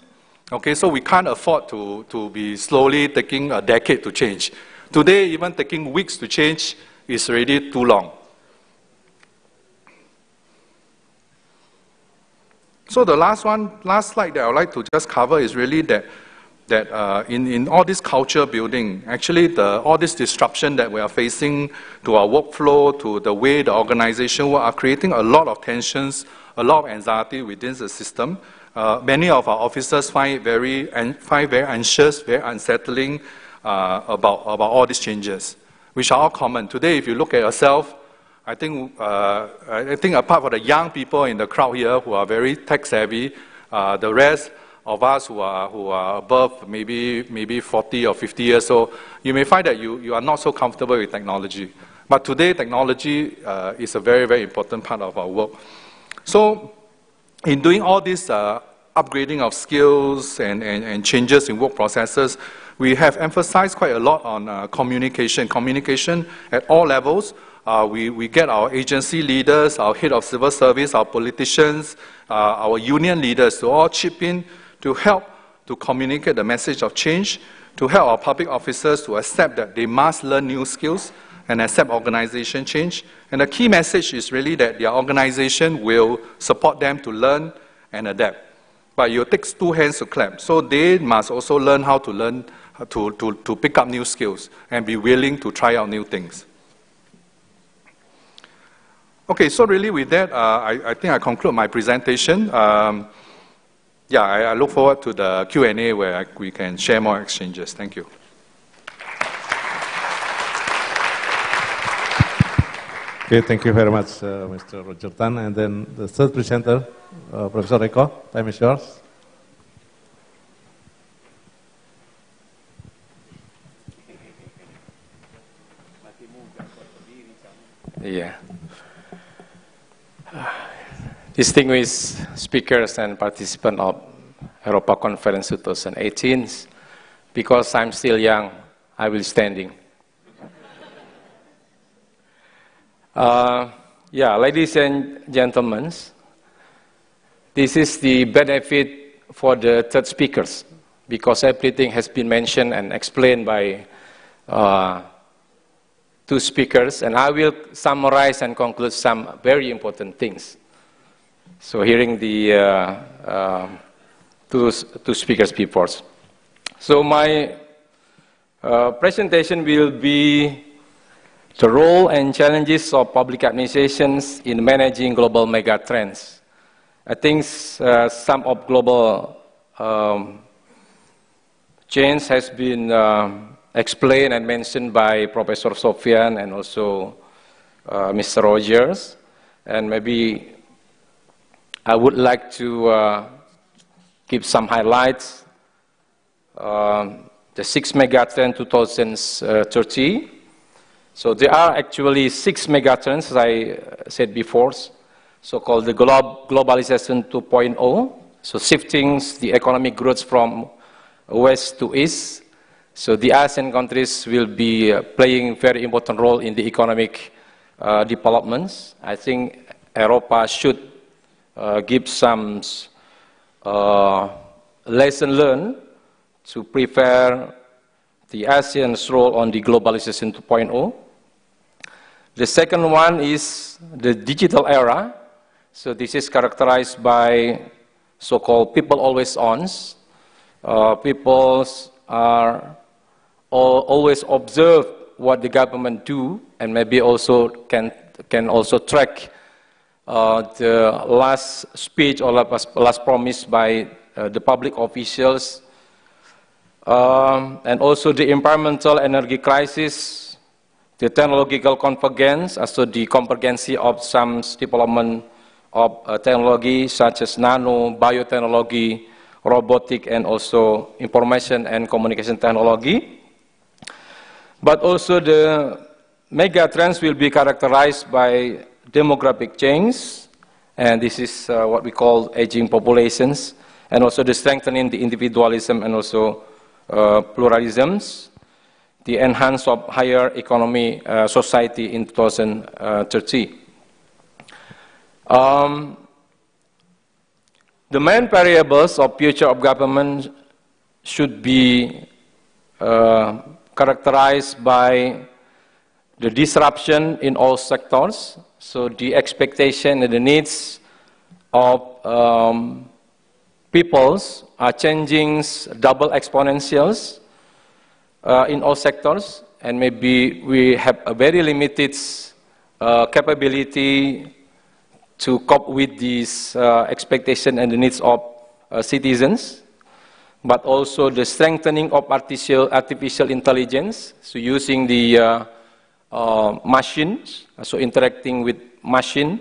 Okay, so we can't afford to be slowly taking a decade to change. Today, even taking weeks to change is already too long. So the last slide that I would like to just cover is really that that in all this culture building, actually all this disruption that we are facing to our workflow, to the way the organization work, are creating a lot of tensions, a lot of anxiety within the system. Many of our officers find it very anxious, very unsettling about all these changes, which are all common. Today, if you look at yourself, I think apart from the young people in the crowd here who are very tech savvy, the rest of us who are above maybe 40 or 50 years old, you may find that you are not so comfortable with technology. But today, technology is a very, very important part of our work. So in doing all this upgrading of skills and changes in work processes, we have emphasized quite a lot on communication at all levels. We get our agency leaders, our head of civil service, our politicians, our union leaders to all chip in to help to communicate the message of change, to help our public officers to accept that they must learn new skills and accept organization change. And the key message is really that their organization will support them to learn and adapt. But it takes two hands to clap. So they must also learn how to learn to pick up new skills and be willing to try out new things. Okay, so really with that, I think I conclude my presentation. I look forward to the Q&A where we can share more exchanges. Thank you. Okay, thank you very much, Mr. Roger Tan. And then the third presenter, Professor Eko, time is yours. Yeah. Distinguished speakers and participants of EROPA Conference 2018, because I'm still young, I will standing. Ladies and gentlemen, this is the benefit for the third speakers, because everything has been mentioned and explained by two speakers, and I will summarize and conclude some very important things. So hearing the two speakers before. So my presentation will be the role and challenges of public administrations in managing global megatrends. I think some of global change has been explained and mentioned by Professor Sofian and also Mr. Rogers, and maybe I would like to give some highlights. The 6 megatrend 2030. So there are actually 6 megatrends, as I said before, so-called the globalization 2.0. So shifting the economic growth from west to east. So the ASEAN countries will be playing a very important role in the economic developments. I think EROPA should give some lesson learned to prepare the ASEAN's role on the globalization 2.0. The second one is the digital era. So this is characterized by so-called people always ons. People are always observe what the government do, and maybe also can also track the last speech or last promise by the public officials, and also the environmental energy crisis, the technological convergence, also the convergence of some development of technology such as nano, biotechnology, robotic, and also information and communication technology. But also the mega trends will be characterized by demographic change, and this is what we call aging populations, and also the strengthening the individualism and also pluralisms, the enhance of higher economy society in 2030. The main variables of future of government should be characterized by the disruption in all sectors, so the expectation and the needs of peoples are changing double exponentials in all sectors, and maybe we have a very limited capability to cope with these expectations and the needs of citizens, but also the strengthening of artificial intelligence, so using the machines, so interacting with machine,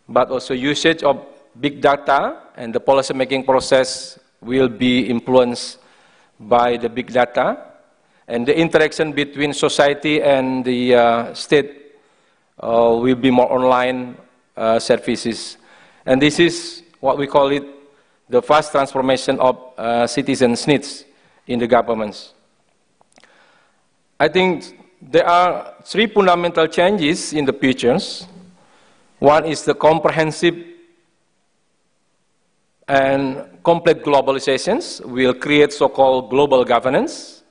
but also usage of big data, and the policy making process will be influenced by the big data, and the interaction between society and the state will be more online services. And this is what we call it the fast transformation of citizens' needs in the governments. I think there are three fundamental changes in the futures. One is the comprehensive and complete globalizations will create so-called global governance.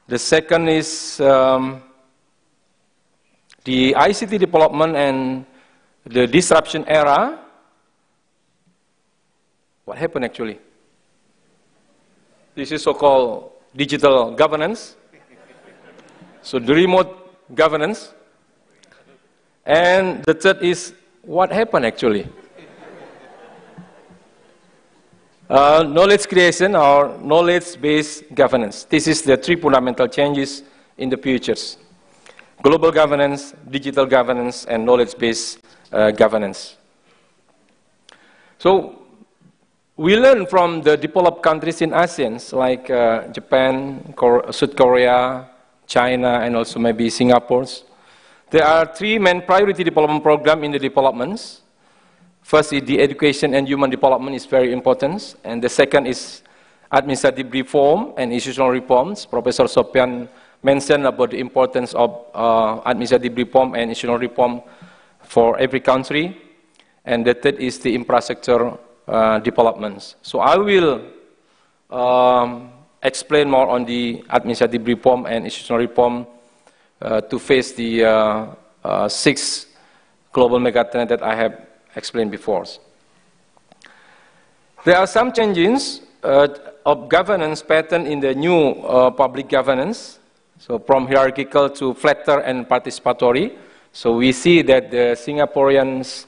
The second is the ICT development and the disruption era. What happened actually? This is so-called digital governance. So the remote governance. And the third is what happened actually? Knowledge creation or knowledge-based governance. This is the three fundamental changes in the futures. Global governance, digital governance, and knowledge-based governance. So we learn from the developed countries in ASEAN, like Japan, South Korea, China, and also maybe Singapore. There are three main priority development programs in the developments. First is the education and human development is very important. And the second is administrative reform and institutional reforms. Professor Sofian mentioned about the importance of administrative reform and institutional reform for every country. And the third is the infrastructure developments. So I will explain more on the administrative reform and institutional reform to face the 6 global megatrends that I have explained before. There are some changes of governance pattern in the new public governance. So from hierarchical to flatter and participatory. So we see that the Singaporeans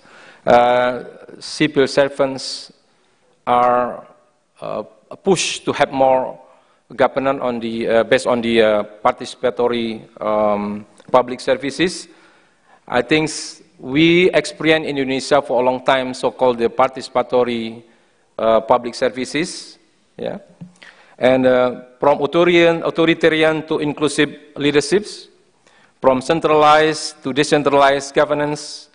civil servants are pushed to have more governance on the based on the participatory public services. I think we experienced in Indonesia for a long time so-called the participatory public services, yeah, and from authoritarian to inclusive leaderships, from centralized to decentralized governance,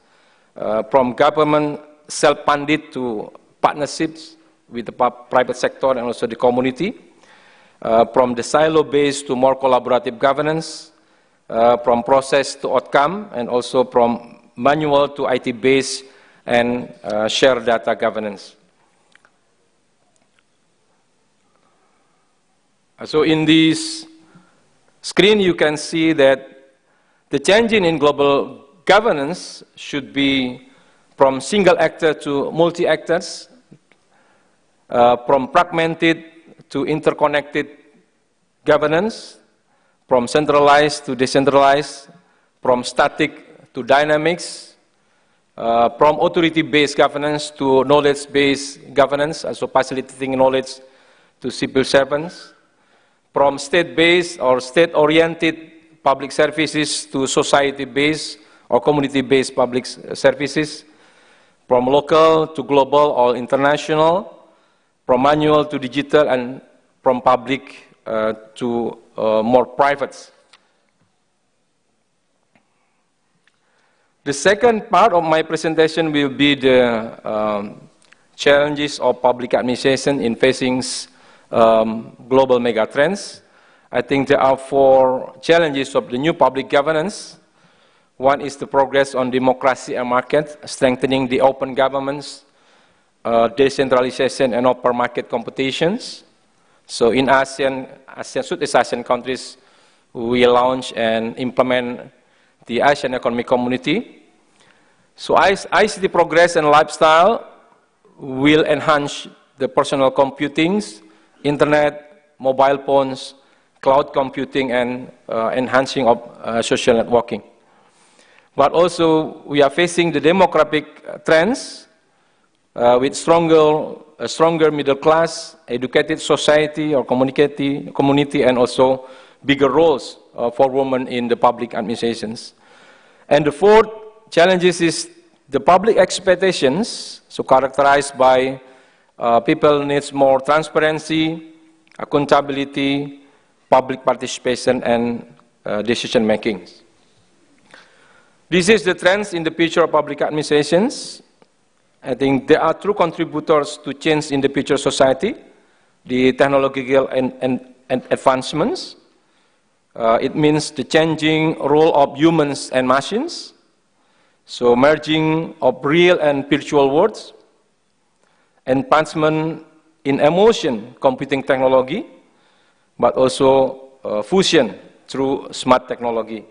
from government self-funded to partnerships with the private sector and also the community, from the silo-based to more collaborative governance, from process to outcome, and also from manual to IT-based and shared data governance. So in this screen, you can see that the changing in global governance should be from single actor to multi-actors, from fragmented to interconnected governance, from centralized to decentralized, from static to dynamics, from authority-based governance to knowledge-based governance, also facilitating knowledge to civil servants, from state-based or state-oriented public services to society-based or community-based public services, from local to global or international, from manual to digital, and from public to more private. The second part of my presentation will be the challenges of public administration in facing global megatrends. I think there are 4 challenges of the new public governance. One is the progress on democracy and market, strengthening the open governments, decentralization and open market competitions. So in ASEAN, Southeast Asian countries, we launch and implement the Asian Economic Community. So ICT progress and lifestyle will enhance the personal computing, internet, mobile phones, cloud computing, and enhancing of social networking. But also, we are facing the demographic trends with a stronger middle class, educated society or community, and also bigger roles for women in the public administrations. And the fourth challenges is the public expectations, so characterized by people needs more transparency, accountability, public participation, and decision making. This is the trends in the future of public administrations. I think there are true contributors to change in the future society, the technological and advancements. It means the changing role of humans and machines, so merging of real and virtual worlds, advancement in emotion computing technology, but also fusion through smart technology.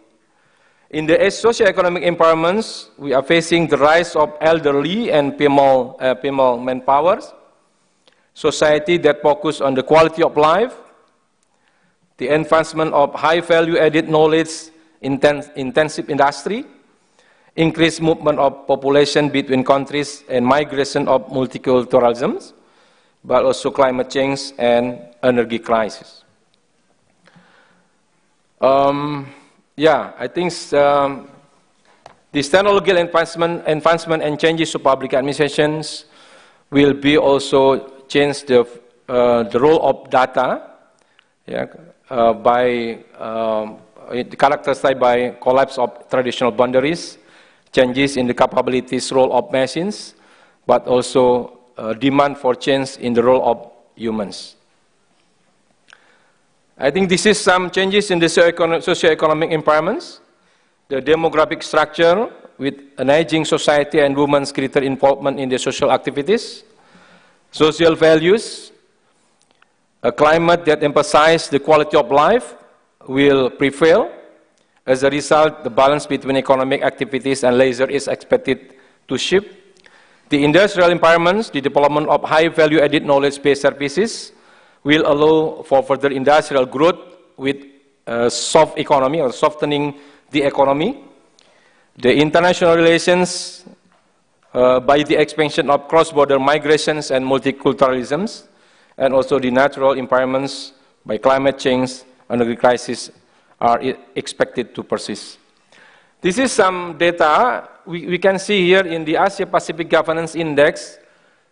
In the socio-economic environments, we are facing the rise of elderly and female manpower, society that focus on the quality of life, the advancement of high value-added knowledge intensive industry, increased movement of population between countries, and migration of multiculturalism, but also climate change and energy crisis. Yeah, I think this technological advancement and changes to public administrations will be also change the role of data, yeah, characterized by collapse of traditional boundaries, changes in the capabilities role of machines, but also demand for change in the role of humans. I think this is some changes in the socio-economic environments, the demographic structure with an aging society and women's greater involvement in the social activities, social values, a climate that emphasizes the quality of life will prevail. As a result, the balance between economic activities and leisure is expected to shift. The industrial environments, the development of high value-added knowledge-based services will allow for further industrial growth with soft economy or softening the economy. The international relations by the expansion of cross-border migrations and multiculturalisms, and also the natural environments by climate change and the crisis are expected to persist. This is some data we can see here in the Asia-Pacific Governance Index.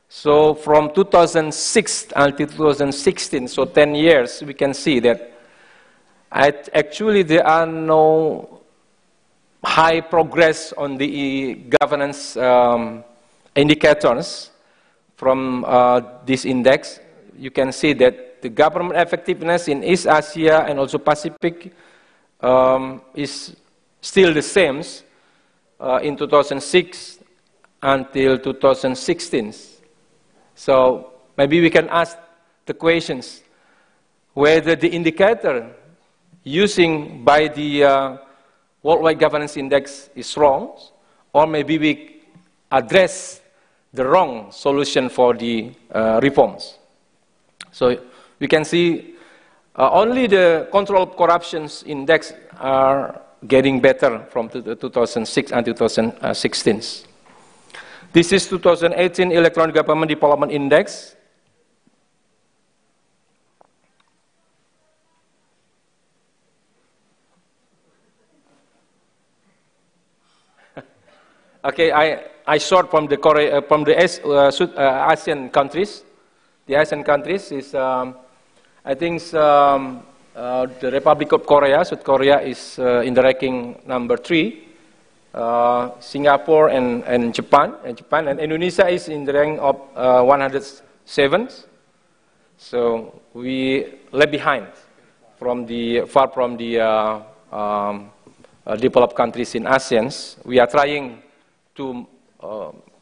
So from 2006 until 2016, so 10 years, we can see that actually there are no high progress on the governance indicators from this index. You can see that the government effectiveness in East Asia and also Pacific is still the same in 2006 until 2016. So maybe we can ask the questions whether the indicator using by the Worldwide Governance Index is wrong, or maybe we address the wrong solution for the reforms. So we can see only the control of corruptions index are getting better from 2006 and 2016. This is 2018 Electronic Government Development Index. Okay, I sort from the ASEAN countries. The ASEAN countries is, I think, the Republic of Korea. South Korea is in the ranking number 3. Singapore and Japan, and Indonesia is in the rank of 107. So we left behind from far from the developed countries in ASEAN. We are trying to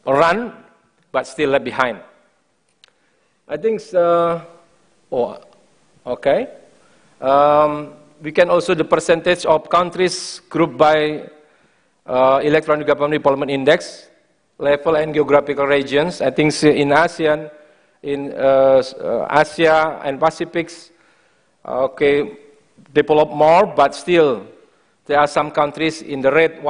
run, but still left behind. I think, okay. We can also the percentage of countries grouped by Electronic Government Development Index, level and geographical regions. I think in ASEAN, in Asia and Pacific, okay, develop more, but still there are some countries in the red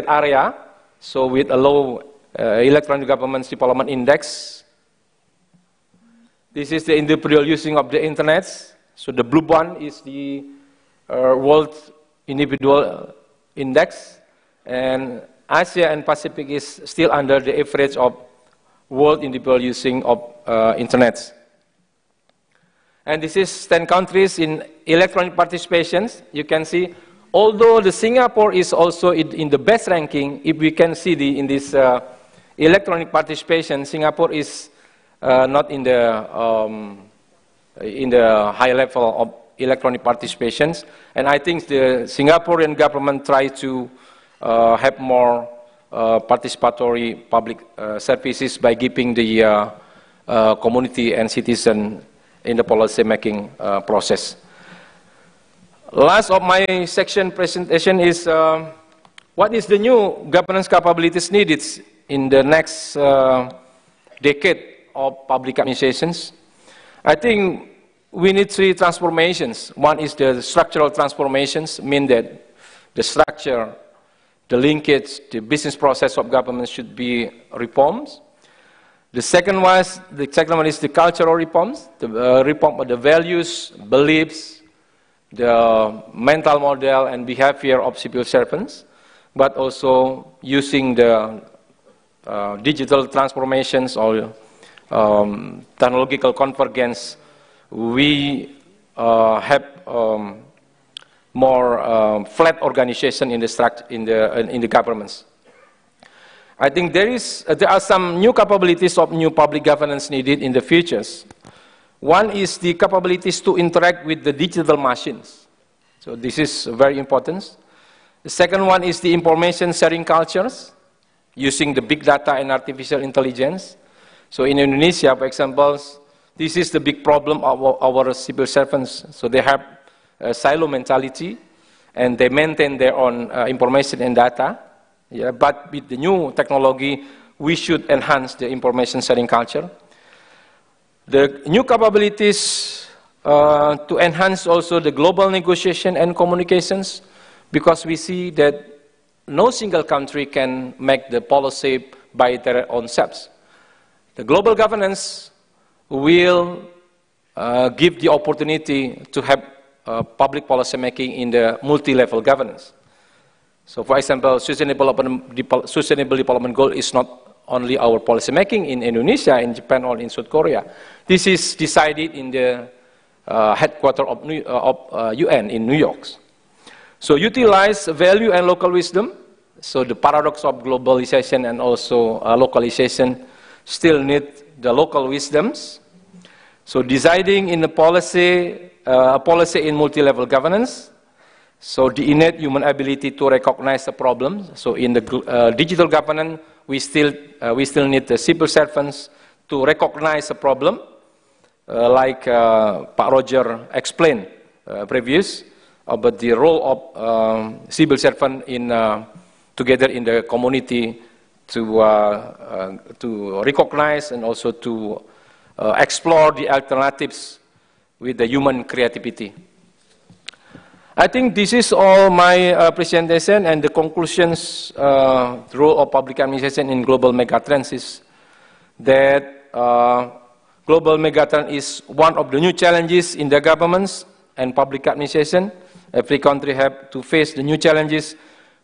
area, so with a low electronic government development index. This is the individual using of the internet. So the blue one is the world individual index, and Asia and Pacific is still under the average of world individual using of internet. And this is 10 countries in electronic participations. You can see, although the Singapore is also in the best ranking, if we can see in this electronic participation, Singapore is not in the high level of electronic participations. And I think the Singaporean government try to have more participatory public services by giving the community and citizen in the policy making process. Last of my section presentation is what is the new governance capabilities needed in the next decade of public administrations. I think we need 3 transformations. One is the structural transformations, mean that the structure, the linkage, the business process of government should be reformed. The second one is the cultural reforms, the reform of the values, beliefs, the mental model and behavior of civil servants, but also using the digital transformations or technological convergence. We have more flat organization in the governments. I think there are some new capabilities of new public governance needed in the futures. One is the capabilities to interact with the digital machines. So this is very important. The second one is the information sharing cultures using the big data and artificial intelligence. So in Indonesia, for example, this is the big problem of our civil servants. So they have a silo mentality and they maintain their own information and data. Yeah, but with the new technology, we should enhance the information sharing culture. The new capabilities to enhance also the global negotiation and communications, because we see that no single country can make the policy by their own selves. The global governance will give the opportunity to have public policy making in the multi-level governance. So for example, sustainable development goal is not only our policy making in Indonesia, in Japan, or in South Korea. This is decided in the headquarters of UN in New York. So utilize value and local wisdom. So the paradox of globalization and also localization still need the local wisdoms. So deciding in the policy in multi-level governance. So the innate human ability to recognize the problem. So in the digital governance, we still need the civil servants to recognize the problem, like Pak Roger explained previous about the role of civil servant in together in the community to recognize and also to explore the alternatives with the human creativity. I think this is all my presentation, and the conclusions, the role of public administration in global megatrends is that global megatrend is one of the new challenges in the governments and public administration. Every country have to face the new challenges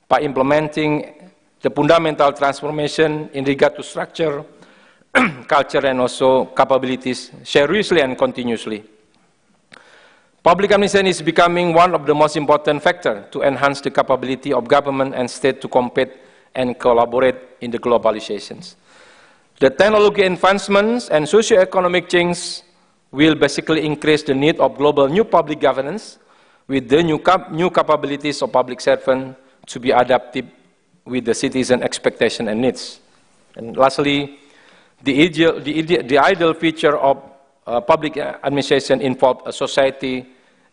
by implementing the fundamental transformation in regard to structure, culture, and also capabilities seriously and continuously. Public administration is becoming one of the most important factors to enhance the capability of government and state to compete and collaborate in the globalizations. The technology advancements and socio-economic change will basically increase the need of global new public governance with the new capabilities of public servants to be adaptive with the citizen expectation and needs. And lastly, the ideal feature of public administration involves a society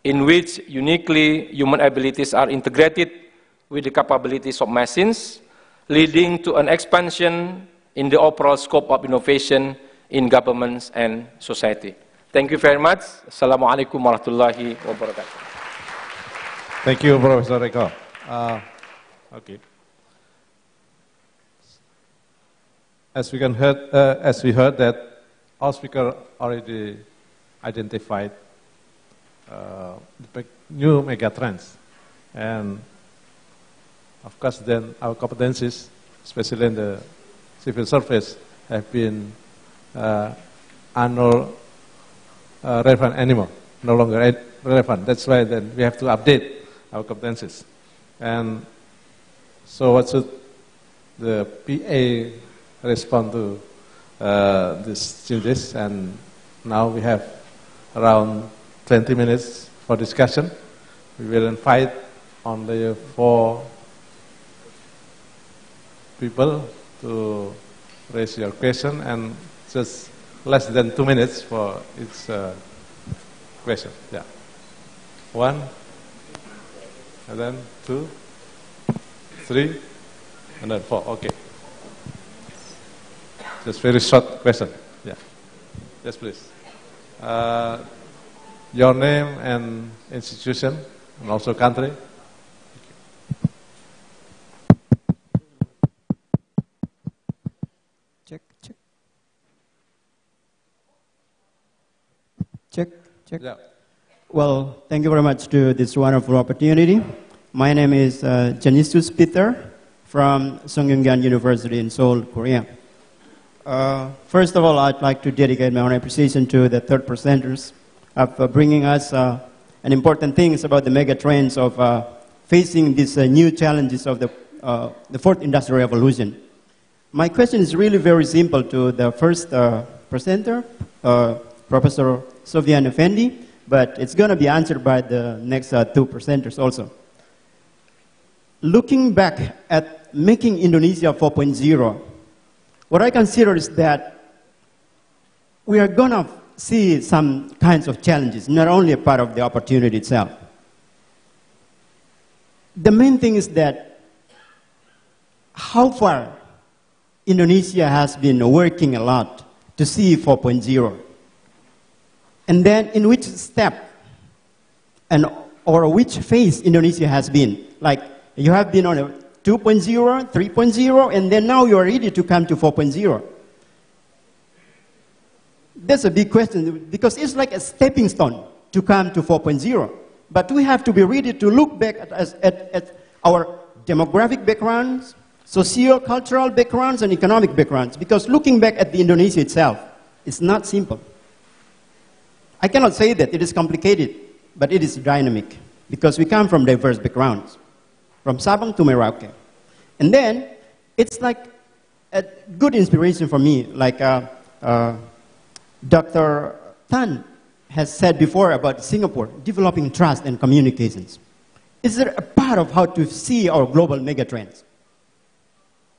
in which uniquely human abilities are integrated with the capabilities of machines, leading to an expansion in the overall scope of innovation in governments and society. Thank you very much. Assalamualaikum warahmatullahi wabarakatuh. Thank you, Professor Eko. Okay. As we heard that all speakers already identified the new megatrends, and of course, then our competencies, especially in the civil service, have been relevant anymore, no longer relevant. That's why then we have to update our competencies. And so what should the PA respond to these changes? And now we have around 20 minutes for discussion. We will invite only 4 people to raise your question, and just less than 2 minutes for each question. Yeah. 1, and then 2, 3, and then 4. Okay. Just very short question. Yeah. Yes, please. Your name and institution, and also country. Check, check. Check, check. Yeah. Well, thank you very much to this wonderful opportunity. My name is Janisius Peter from Songyungan University in Seoul, Korea. First of all, I'd like to dedicate my own appreciation to the third presenters of bringing us an important things about the mega trends of facing these new challenges of the fourth industrial revolution. My question is really very simple to the first presenter, Professor Sofian Effendi, but it's going to be answered by the next 2 presenters also. Looking back at making Indonesia 4.0, what I consider is that we are going to see some kinds of challenges, not only a part of the opportunity itself. The main thing is that how far Indonesia has been working a lot to see 4.0. And then in which step or which phase Indonesia has been. Like you have been on a 2.0, 3.0, and then now you are ready to come to 4.0. That's a big question because it's like a stepping stone to come to 4.0. But we have to be ready to look back at our demographic backgrounds, socio-cultural backgrounds, and economic backgrounds. Because looking back at the Indonesia itself, it's not simple. I cannot say that it is complicated, but it is dynamic because we come from diverse backgrounds, from Sabang to Merauke. And then it's like a good inspiration for me, like Dr. Tan has said before about Singapore, developing trust and communications. Is there a part of how to see our global megatrends?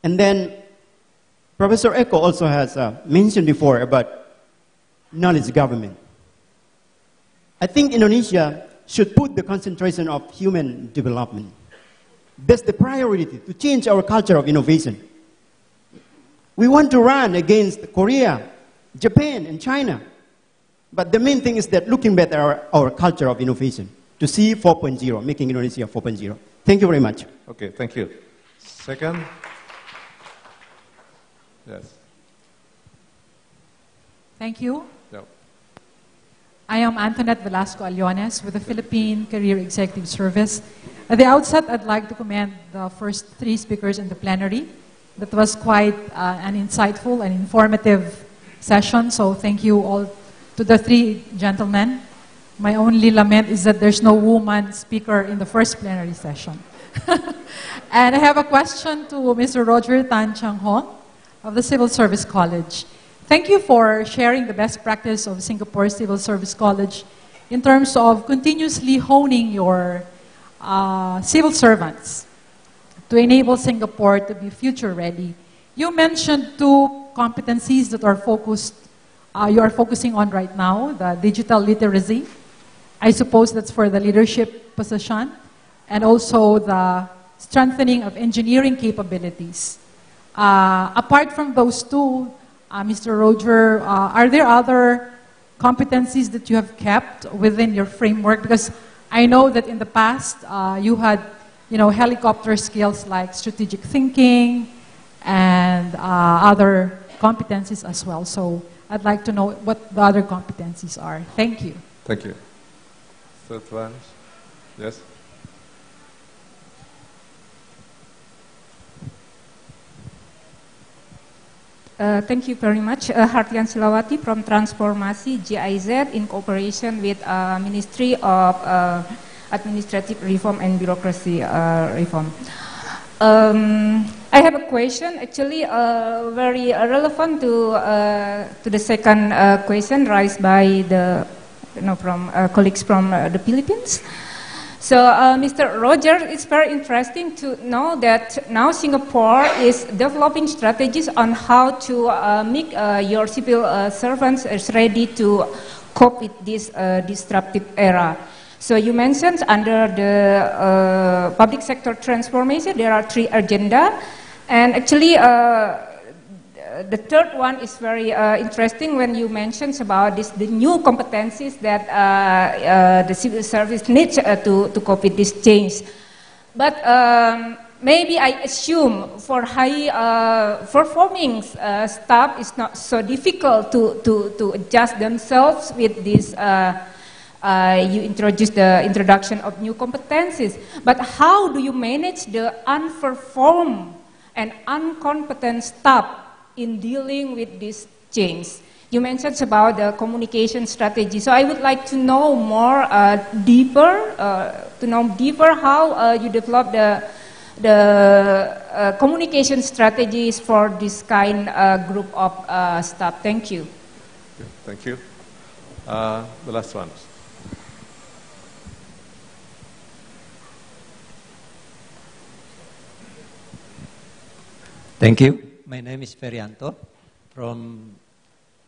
And then Professor Eko also has mentioned before about knowledge government. I think Indonesia should put the concentration of human development. That's the priority, to change our culture of innovation. We want to run against Korea, Japan, and China. But the main thing is that looking back at our culture of innovation, to see 4.0, making Indonesia 4.0. Thank you very much. Okay, thank you. Second. Yes. Thank you. Yep. I am Antoinette Velasco Aliones with the Philippine Career Executive Service. At the outset, I'd like to commend the first 3 speakers in the plenary. That was quite an insightful and informative session, so thank you all to the 3 gentlemen. My only lament is that there's no woman speaker in the first plenary session. And I have a question to Mr. Roger Tan Chang Hong of the Civil Service College. Thank you for sharing the best practice of Singapore Civil Service College in terms of continuously honing your civil servants to enable Singapore to be future ready. You mentioned 2 competencies that are you are focusing on right now, the digital literacy. I suppose that's for the leadership position, and also the strengthening of engineering capabilities. Apart from those 2, Mr. Roger, are there other competencies that you have kept within your framework? Because I know that in the past you had, helicopter skills like strategic thinking and other competencies as well. So I'd like to know what the other competencies are. Thank you. Thank you. Third one, yes. Thank you very much. Hartian Silawati from Transformasi GIZ in cooperation with Ministry of Administrative Reform and Bureaucracy Reform. I have a question, actually very relevant to the second question raised by the from colleagues from the Philippines. So, Mr. Roger, it's very interesting to know that now Singapore is developing strategies on how to make your civil servants ready to cope with this disruptive era. So you mentioned under the public sector transformation, there are 3 agendas, and actually the third one is very interesting when you mentioned about the new competencies that the civil service needs to cope with this change. But maybe I assume for high performing staff it's not so difficult to adjust themselves with this. You introduced the introduction of new competencies. But how do you manage the unperformed and uncompetent staff in dealing with this change? You mentioned about the communication strategy. So I would like to know more deeper how you develop the communication strategies for this kind group of staff. Thank you. Thank you. The last one. Thank you. My name is Ferianto from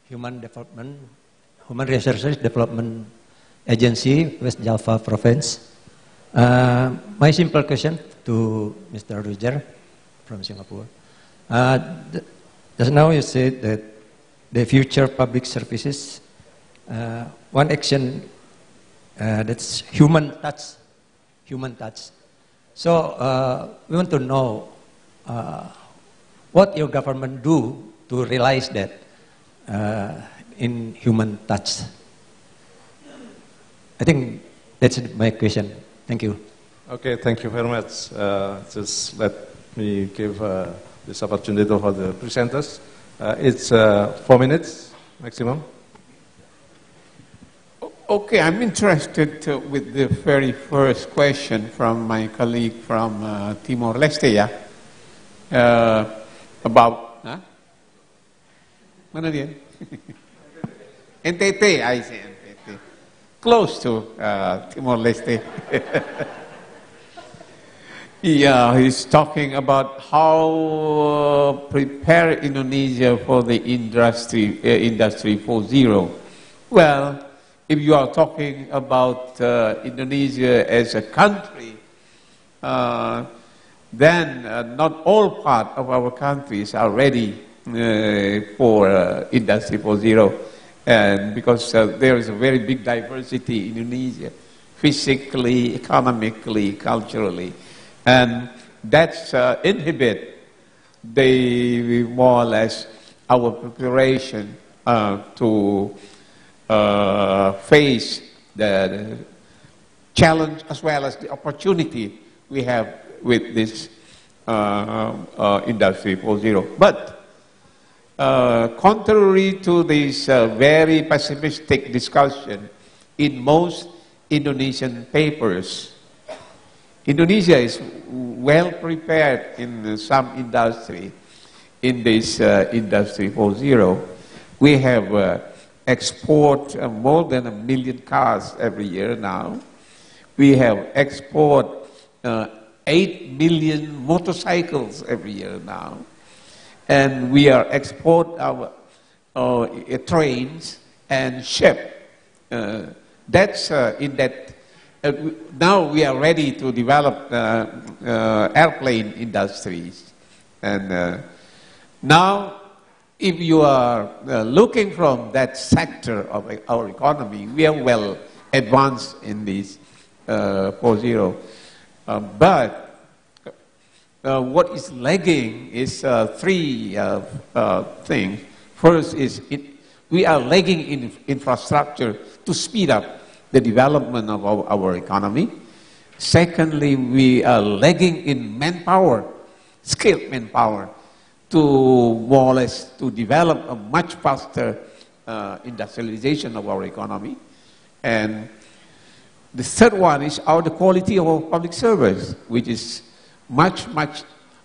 Human Resources Development Agency, West Java Province. My simple question to Mr. Roger from Singapore. Just now you said that the future public services, one action that's human touch. So we want to know what your government do to realize that in human touch. I think that's my question. Thank you. Okay, thank you very much. Just let me give this opportunity for the presenters. It's 4 minutes maximum. Okay, I'm interested with the very first question from my colleague from Timor-Leste, about, mana dia? NTT, I say NTT. Close to Timor-Leste. Yeah, he's talking about how prepare Indonesia for the industry 4.0. Well, if you are talking about Indonesia as a country, then not all parts of our countries are ready for Industry 4.0, and because there is a very big diversity in Indonesia, physically, economically, culturally, and that's inhibit the more or less our preparation to face the challenge as well as the opportunity we have with this Industry 4.0. But contrary to this very pessimistic discussion in most Indonesian papers, Indonesia is well prepared in some industry in this Industry 4.0. We have export more than 1 million cars every year now. We have export 8 million motorcycles every year now. And we are export our trains and ship. That's in that. Now we are ready to develop airplane industries. And now if you are looking from that sector of our economy, we are well advanced in this 4.0. But what is lagging is three things. First is we are lagging in infrastructure to speed up the development of our economy. Secondly, we are lagging in manpower, skilled manpower, to more or less to develop a much faster industrialization of our economy. And the third one is the quality of our public service, which is much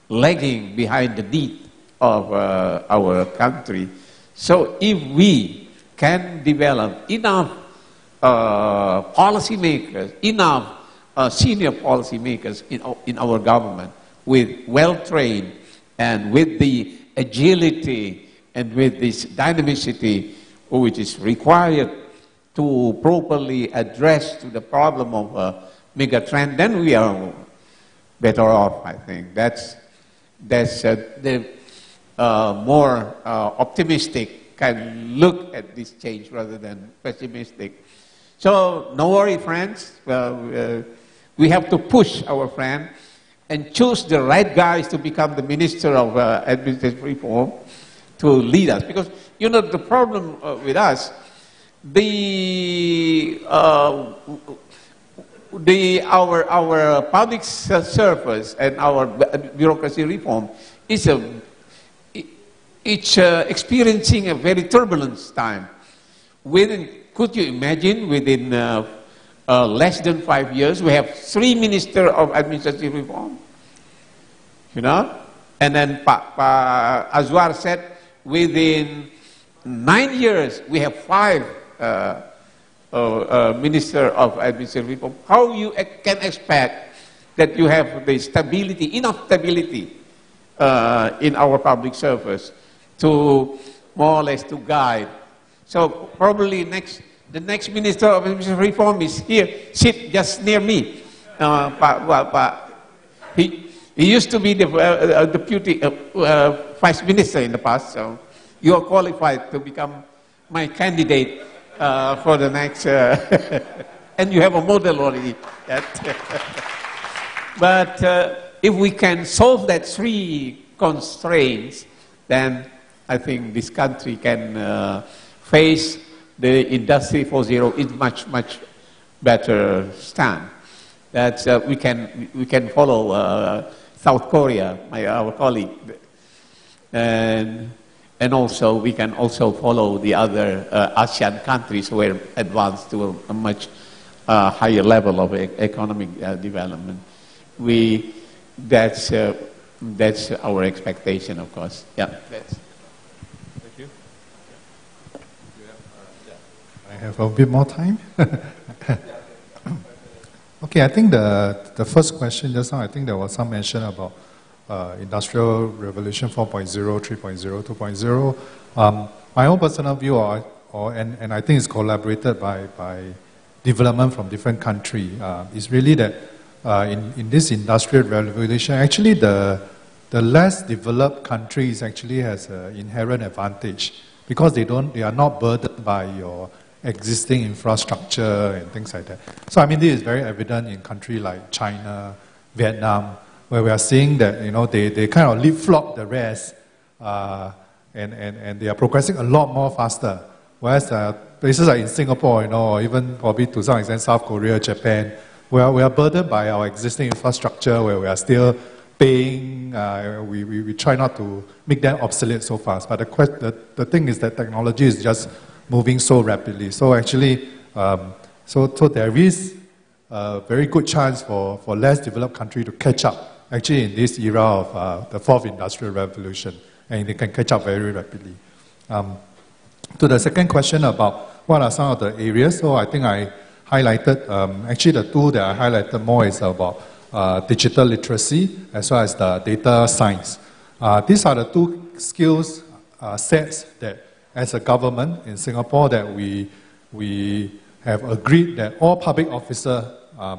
lagging behind the need of our country. So if we can develop enough policymakers, enough senior policymakers in our government with well-trained and with the agility and with this dynamicity which is required to properly address to the problem of megatrend, then we are better off, I think. That's the more optimistic can look at this change rather than pessimistic. So no worry, friends. We have to push our friend and choose the right guys to become the Minister of Administrative Reform to lead us. Because, you know, the problem with us, our public service and our bureaucracy reform is experiencing a very turbulent time. Could you imagine within less than 5 years, we have 3 Ministers of Administrative Reform, you know? And then Pa Azwar said within 9 years, we have 5 Minister of Administrative Reform. How you can expect that you have the stability, enough stability in our public service to more or less to guide. So probably the next Minister of Administrative Reform is here, sit just near me. He used to be the deputy Vice Minister in the past, so you are qualified to become my candidate for the next, and you have a model already. But if we can solve that 3 constraints, then I think this country can face the Industry 4.0 in much better stand. That we can follow South Korea, our colleague, and also we can also follow the other ASEAN countries who are advanced to a much higher level of economic development. That's our expectation, of course. Yeah. Thank you. I have a bit more time. Okay, I think the first question just now, I think there was some mention about Industrial Revolution 4.0, 3.0, 2.0. My own personal view, and I think it's collaborated by development from different countries, is really that in this Industrial Revolution, actually the less developed countries actually has an inherent advantage because they are not burdened by your existing infrastructure and things like that. So I mean, this is very evident in countries like China, Vietnam, where we are seeing that, you know, they kind of leapfrog the rest, and they are progressing a lot more faster. Whereas places like in Singapore, you know, or even probably to some extent South Korea, Japan, where we are burdened by our existing infrastructure, where we are still paying, we try not to make them obsolete so fast. But the thing is that technology is just moving so rapidly. So actually, so there is a very good chance for less developed countries to catch up, actually in this era of the 4th Industrial Revolution, and they can catch up very rapidly. To the second question about what are some of the areas, so I think I highlighted, actually the 2 that I highlighted more is about digital literacy as well as the data science. These are the 2 skills sets that as a government in Singapore that we have agreed that all public officers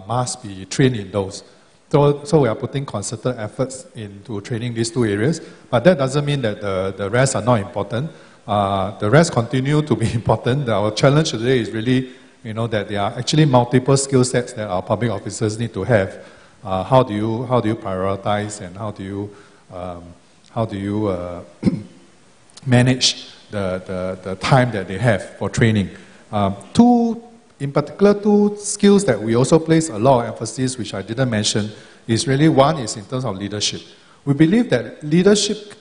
must be trained in those. So we are putting concerted efforts into training these two areas, but that doesn't mean that the rest are not important. The rest continue to be important. Our challenge today is really, that there are actually multiple skill sets that our public officers need to have. How do you prioritize, and how do you manage the time that they have for training? In particular, two skills that we also place a lot of emphasis, which I didn't mention, is really one is in terms of leadership. We believe that leadership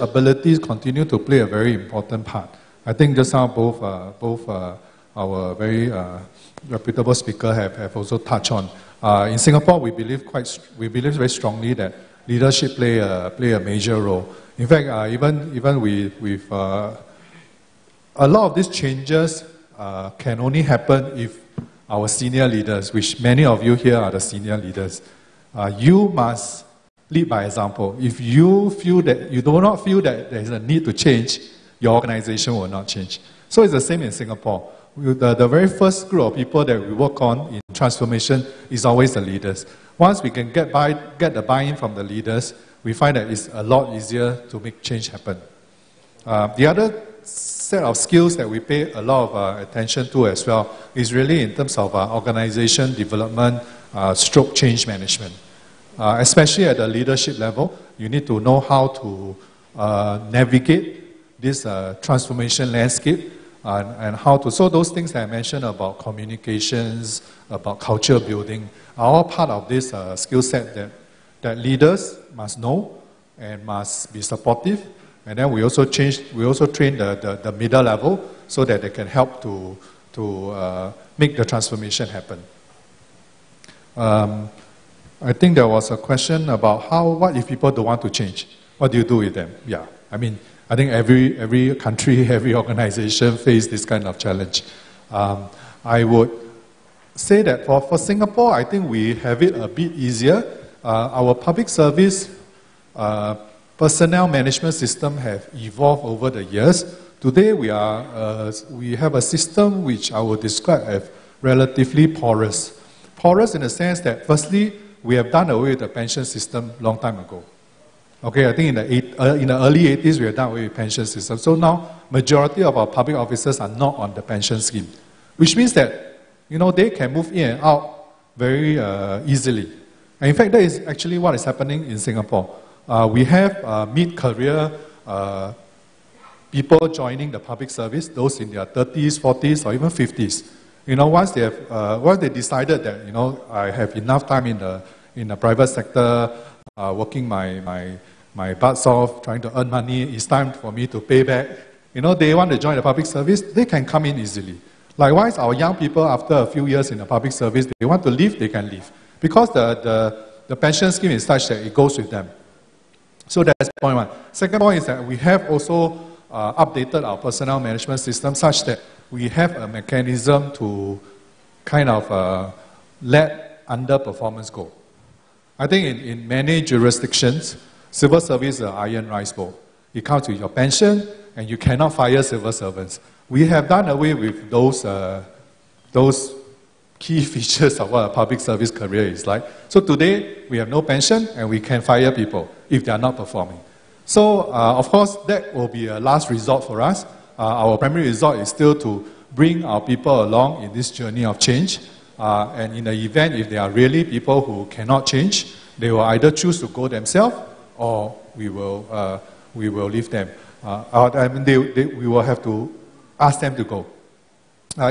abilities continue to play a very important part. I think just now both our very reputable speaker have also touched on. In Singapore, we believe very strongly that leadership play a major role. In fact, even with a lot of these changes can only happen if our senior leaders, which many of you here are the senior leaders, you must lead by example. If you feel that you do not feel that there is a need to change, your organization will not change. So it's the same in Singapore. The very first group of people that we work on in transformation is always the leaders. Once we can get the buy-in from the leaders, we find that it's a lot easier to make change happen. The other set of skills that we pay a lot of attention to as well is really in terms of organization development, stroke change management. Especially at the leadership level, you need to know how to navigate this transformation landscape and how to. So those things that I mentioned about communications, about culture building, are all part of this skill set that leaders must know and must be supportive. And then we also train the middle level so that they can help to make the transformation happen. I think there was a question about what if people don't want to change? What do you do with them? Yeah, I mean, I think every country, every organization face this kind of challenge. I would say that for Singapore, I think we have it a bit easier. Our public service personnel management system have evolved over the years. Today we have a system which I would describe as relatively porous. Porous in the sense that firstly, we have done away with the pension system long time ago. Okay, I think in the early 80s we have done away with pension system. So now majority of our public officers are not on the pension scheme, which means that they can move in and out very easily. And in fact, that is actually what is happening in Singapore. We have mid-career people joining the public service, those in their 30s, 40s, or even 50s. Once they decided that I have enough time in the private sector, working my butts off, trying to earn money, it's time for me to pay back. They want to join the public service, they can come in easily. Likewise, our young people, after a few years in the public service, they want to leave, they can leave. Because the pension scheme is such that it goes with them. So that's point one. Second point is that we have also updated our personnel management system such that we have a mechanism to kind of let underperformance go. I think in many jurisdictions, civil service is an iron rice bowl. It comes with your pension, and you cannot fire civil servants. We have done away with those key features of what a public service career is like. So today, we have no pension, and we can fire people if they are not performing. So, of course, that will be a last resort for us. Our primary resort is still to bring our people along in this journey of change. And in the event, if there are really people who cannot change, they will either choose to go themselves, or we will leave them. We will have to ask them to go.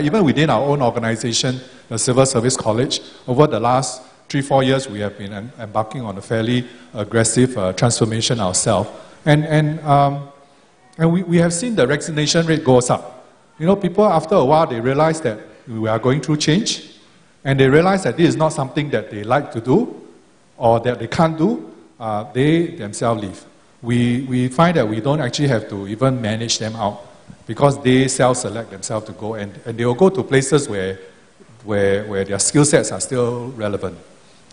Even within our own organization, the Civil Service College, over the last 3-4 years, we have been embarking on a fairly aggressive transformation ourselves. And we have seen the resignation rate goes up. People after a while, they realize that we are going through change, and they realize that this is not something that they like to do, or that they can't do, they themselves leave. We find that we don't actually have to even manage them out, because they self-select themselves to go, and they will go to places where their skill sets are still relevant.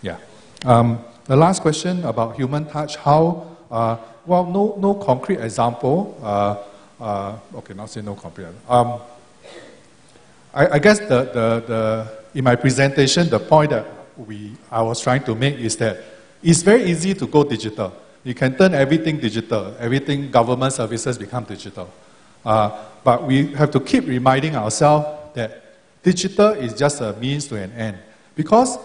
Yeah. The last question about human touch, how, well, no concrete example. Okay, not say no concrete. I guess in my presentation, the point that I was trying to make is that it's very easy to go digital. You can turn everything digital. Everything government services become digital. But we have to keep reminding ourselves that digital is just a means to an end. Because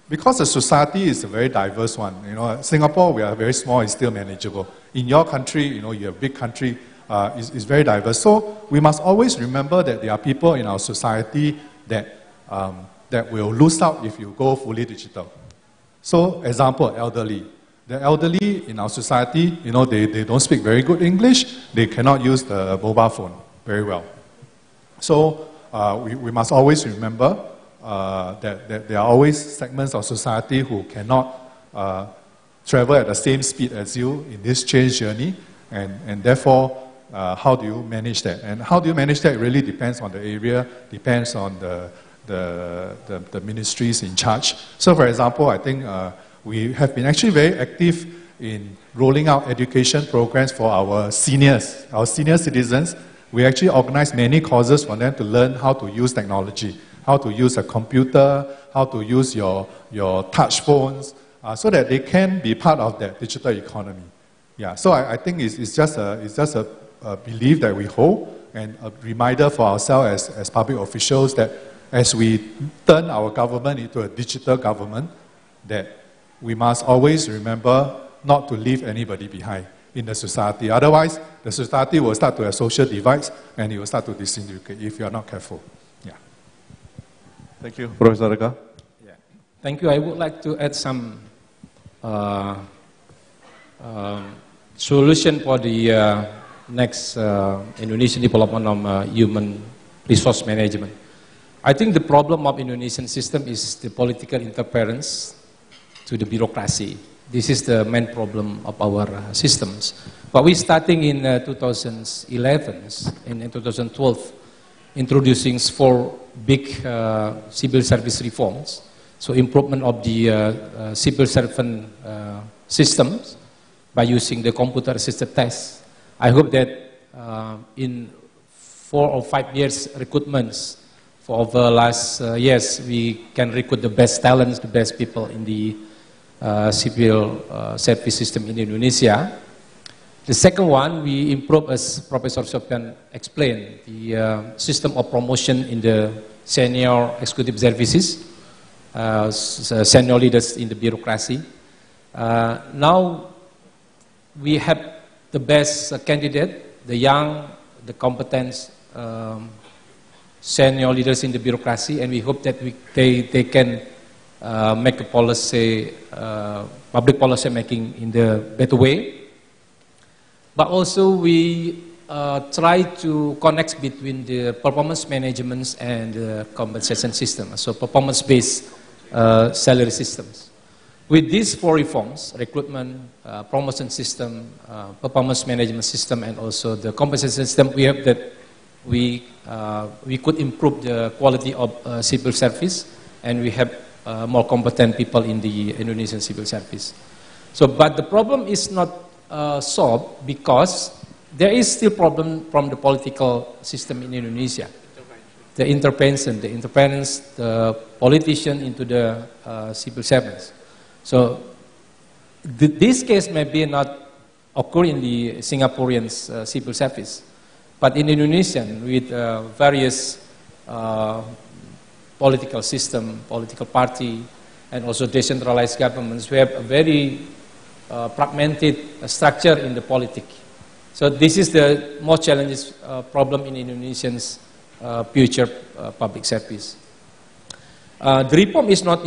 the society is a very diverse one. You know, Singapore, we are very small, it's still manageable. In your country, you know, you're a big country, it's very diverse. So we must always remember that there are people in our society that will lose out if you go fully digital. So, example, elderly. The elderly in our society, you know, they don't speak very good English, they cannot use the mobile phone very well. So, we must always remember that there are always segments of society who cannot travel at the same speed as you in this change journey, and therefore, how do you manage that? And how do you manage that really depends on the area, depends on the ministries in charge. So, for example, I think we have been actually very active in rolling out education programs for our senior citizens. We actually organize many courses for them to learn how to use technology, how to use a computer, how to use your touch phones, so that they can be part of that digital economy. Yeah, so I think it's just a belief that we hold, and a reminder for ourselves as public officials that as we turn our government into a digital government, that we must always remember not to leave anybody behind in the society. Otherwise, the society will start to have social divides and it will start to disintegrate if you are not careful. Yeah. Thank you, Professor Reka. Yeah. Thank you. I would like to add some solution for the next Indonesian development of human resource management. I think the problem of Indonesian system is the political interference to the bureaucracy. This is the main problem of our systems. But we're starting in 2011 and in 2012, introducing 4 big civil service reforms. So improvement of the civil servant systems by using the computer-assisted tests. I hope that in 4 or 5 years recruitments for over the last years, we can recruit the best talents, the best people in the civil service system in Indonesia. The second one, we improve, as Professor Sofitel explained, the system of promotion in the senior executive services, senior leaders in the bureaucracy. Now we have the best candidate, the young, the competent senior leaders in the bureaucracy, and we hope that they can make a policy, public policy making in the better way. But also we try to connect between the performance management and the compensation system, so performance-based salary systems. With these 4 reforms, recruitment, promotion system, performance management system, and also the compensation system, we hope that we could improve the quality of civil service, and we have more competent people in the Indonesian civil service. So, but the problem is not solved because there is still problem from the political system in Indonesia. The intervention, the politician into the civil servants. So, this case may be not occur in the Singaporean civil service, but in Indonesian with various political system, political party, and also decentralized governments, we have a very fragmented structure in the politics. So this is the most challenging problem in Indonesian's future public service. The reform is not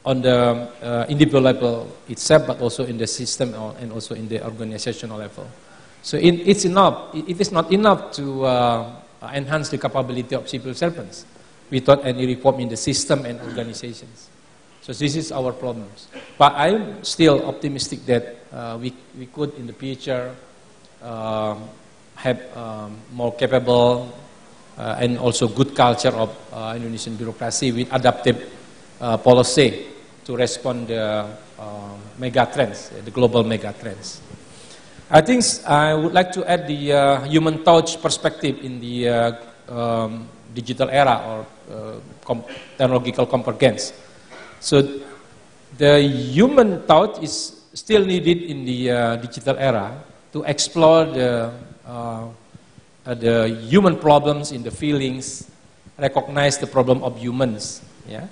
on the individual level itself, but also in the system and also in the organizational level. So it is not enough to enhance the capability of civil servants without any reform in the system and organizations. So this is our problems. But I'm still optimistic that we could in the future have more capable and also good culture of Indonesian bureaucracy with adaptive policy to respond to the mega trends, the global mega trends. I think I would like to add the human touch perspective in the digital era or technological convergence. So the human thought is still needed in the digital era to explore the human problems in the feelings, recognize the problem of humans, yeah,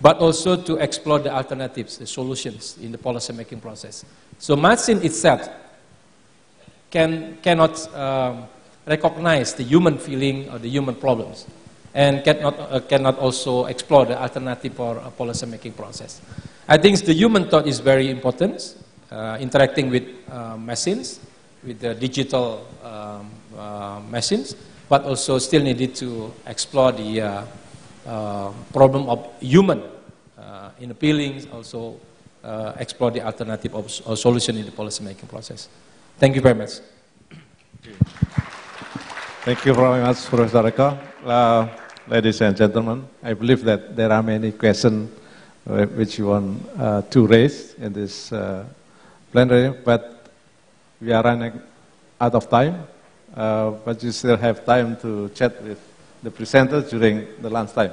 but also to explore the alternatives, the solutions in the policy making process. So machine itself cannot recognize the human feeling or the human problems, and cannot also explore the alternative for a policy making process. I think the human thought is very important, interacting with machines, with the digital machines, but also still needed to explore the problem of human in the feelings, also explore the alternative of solution in the policy making process. Thank you very much. Thank you very much, Professor Eko. Ladies and gentlemen, I believe that there are many questions which you want to raise in this plenary, but we are running out of time. But you still have time to chat with the presenters during the lunchtime.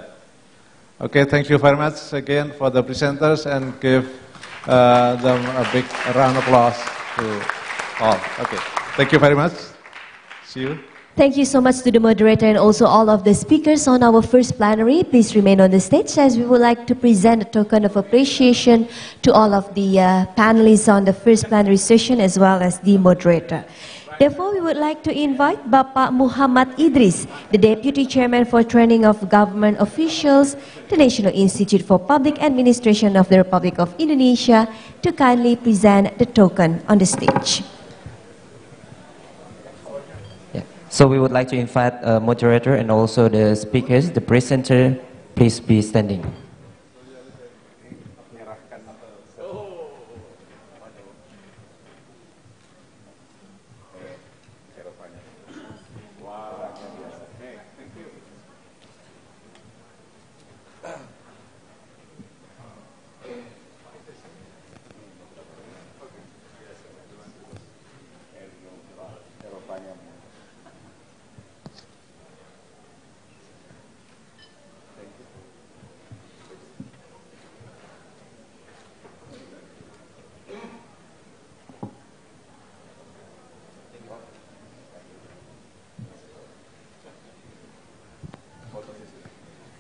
Okay, thank you very much again for the presenters, and give them a big round of applause to all. Okay, thank you very much. See you. Thank you so much to the moderator and also all of the speakers on our first plenary. Please remain on the stage as we would like to present a token of appreciation to all of the panelists on the first plenary session as well as the moderator. Therefore, we would like to invite Bapak Muhammad Idris, the Deputy Chairman for Training of Government Officials, the National Institute for Public Administration of the Republic of Indonesia, to kindly present the token on the stage. So we would like to invite a moderator and also the speakers, the presenter, please be standing.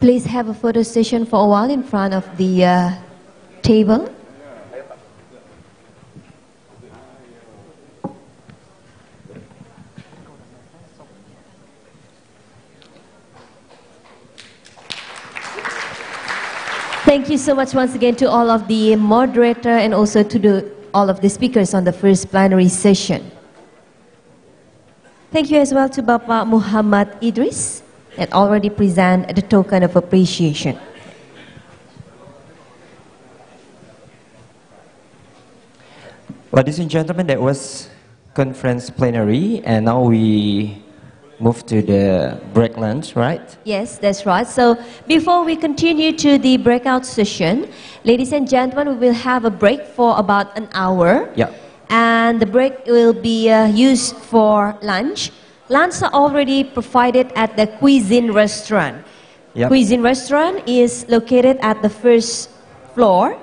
Please have a photo session for a while in front of the table. Thank you so much once again to all of the moderator and also to all of the speakers on the first plenary session. Thank you as well to Bapak Muhammad Idris that already present the token of appreciation. Ladies and gentlemen, that was conference plenary, and now we move to the break lunch, right? Yes, that's right. So before we continue to the breakout session, ladies and gentlemen, we will have a break for about an hour. Yeah. And the break will be used for lunch. Lunch are already provided at the Cuisine Restaurant. Yep. Cuisine Restaurant is located at the first floor,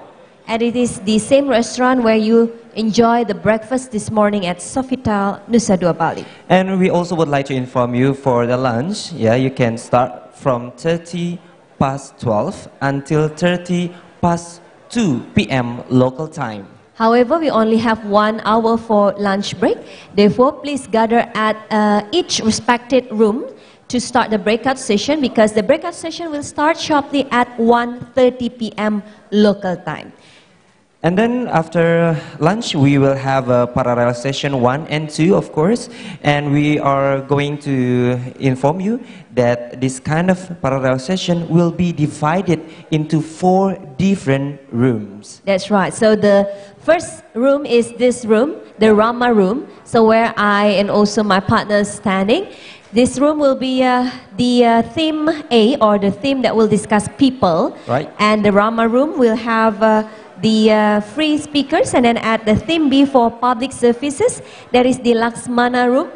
and it is the same restaurant where you enjoy the breakfast this morning at Sofitel, Nusa Dua, Bali. And we also would like to inform you for the lunch, yeah, you can start from 30 past 12 until 30 past 2 p.m. local time. However, we only have 1 hour for lunch break. Therefore, please gather at each respected room to start the breakout session, because the breakout session will start sharply at 1:30 p.m. local time. And then after lunch, we will have a parallel session 1 and 2, of course. And we are going to inform you that this kind of parallel session will be divided into 4 different rooms. That's right. So the first room is this room, the Rama room. So where I and also my partner is standing. This room will be the theme A, or the theme that will discuss people. Right. And the Rama room will have the free speakers, and then at the theme B for public services, there is the Laksmana room.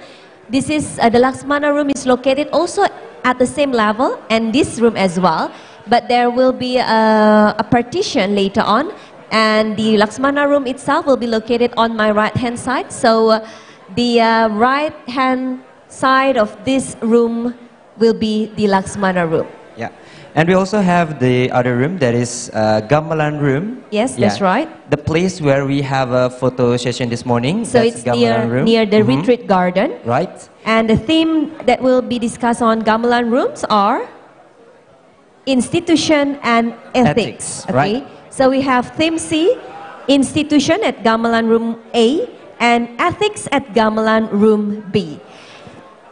This is the Laksmana room is located also at the same level, and this room as well, but there will be a partition later on, and the Laksmana room itself will be located on my right hand side. So the right hand side of this room will be the Laksmana room. Yeah. And we also have the other room, that is Gamelan room. Yes, that's right. The place where we have a photo session this morning. So that's it's Gamelan room. near the retreat garden. Right. And the theme that will be discussed on Gamelan rooms are institution and ethics. Okay. Right. So we have theme C, institution at Gamelan room A, and ethics at Gamelan room B.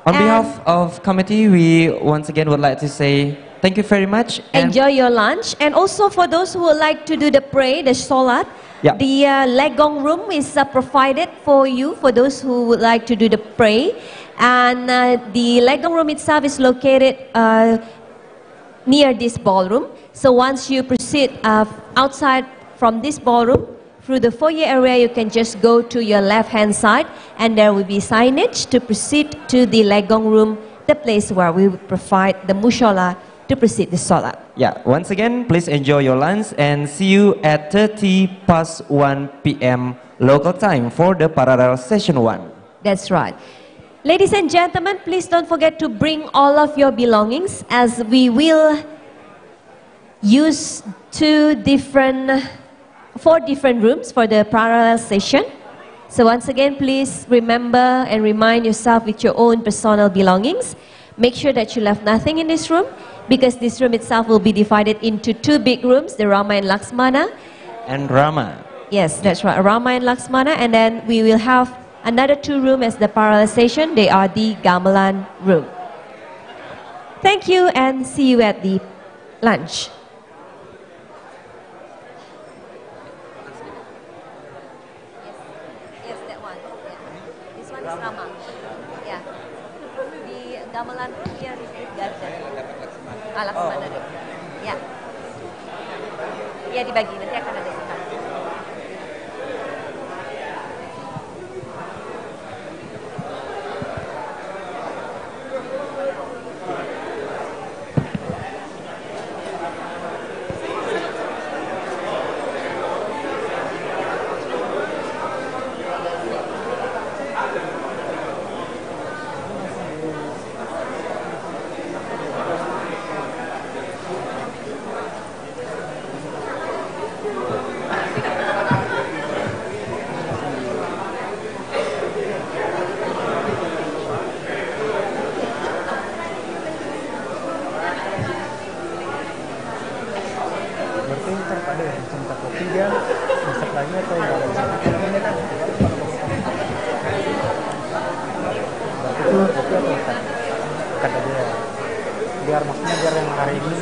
On behalf of committee, we once again would like to say thank you very much. Enjoy your lunch. And also for those who would like to do the prayer, the solat, the legong room is provided for you, for those who would like to do the prayer. And the legong room itself is located near this ballroom. So once you proceed outside from this ballroom, through the foyer area, you can just go to your left-hand side, and there will be signage to proceed to the legong room, the place where we would provide the mushola to proceed the salat. Yeah, once again, please enjoy your lunch and see you at 1 p.m. local time for the parallel session 1. That's right. Ladies and gentlemen, please don't forget to bring all of your belongings, as we will use 4 different rooms for the parallel session. So once again, please remember and remind yourself with your own personal belongings. Make sure that you left nothing in this room, because this room itself will be divided into 2 big rooms, the Rama and Laksmana. And Rama. Yes, that's right, Rama and Laksmana. And then we will have another 2 rooms as the parallel session. They are the Gamelan room. Thank you, and see you at the lunch. Yes, that one. Yeah. This one is Rama. Yeah. The Gamelan room here is the garden. Laksmana. Ya. Ya, dibagi, nanti akan ada sekarang. Biar maksudnya biar yang hari ini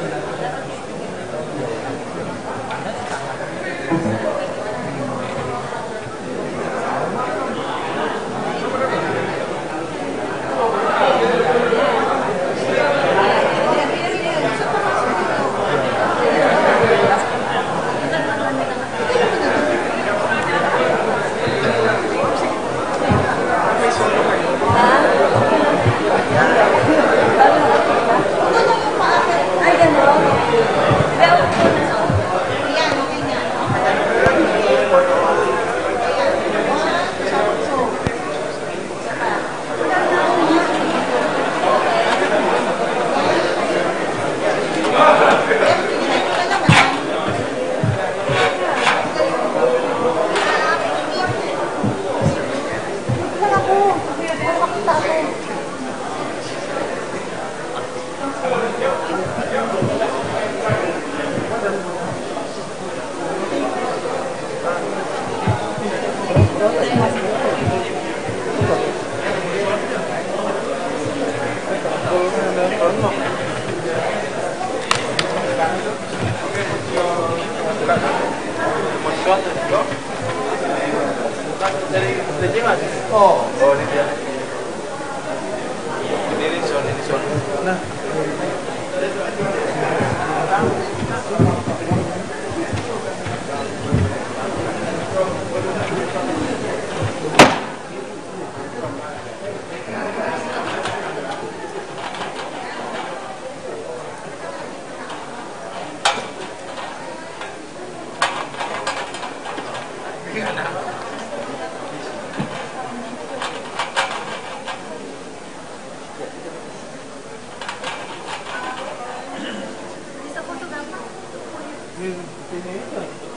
ini.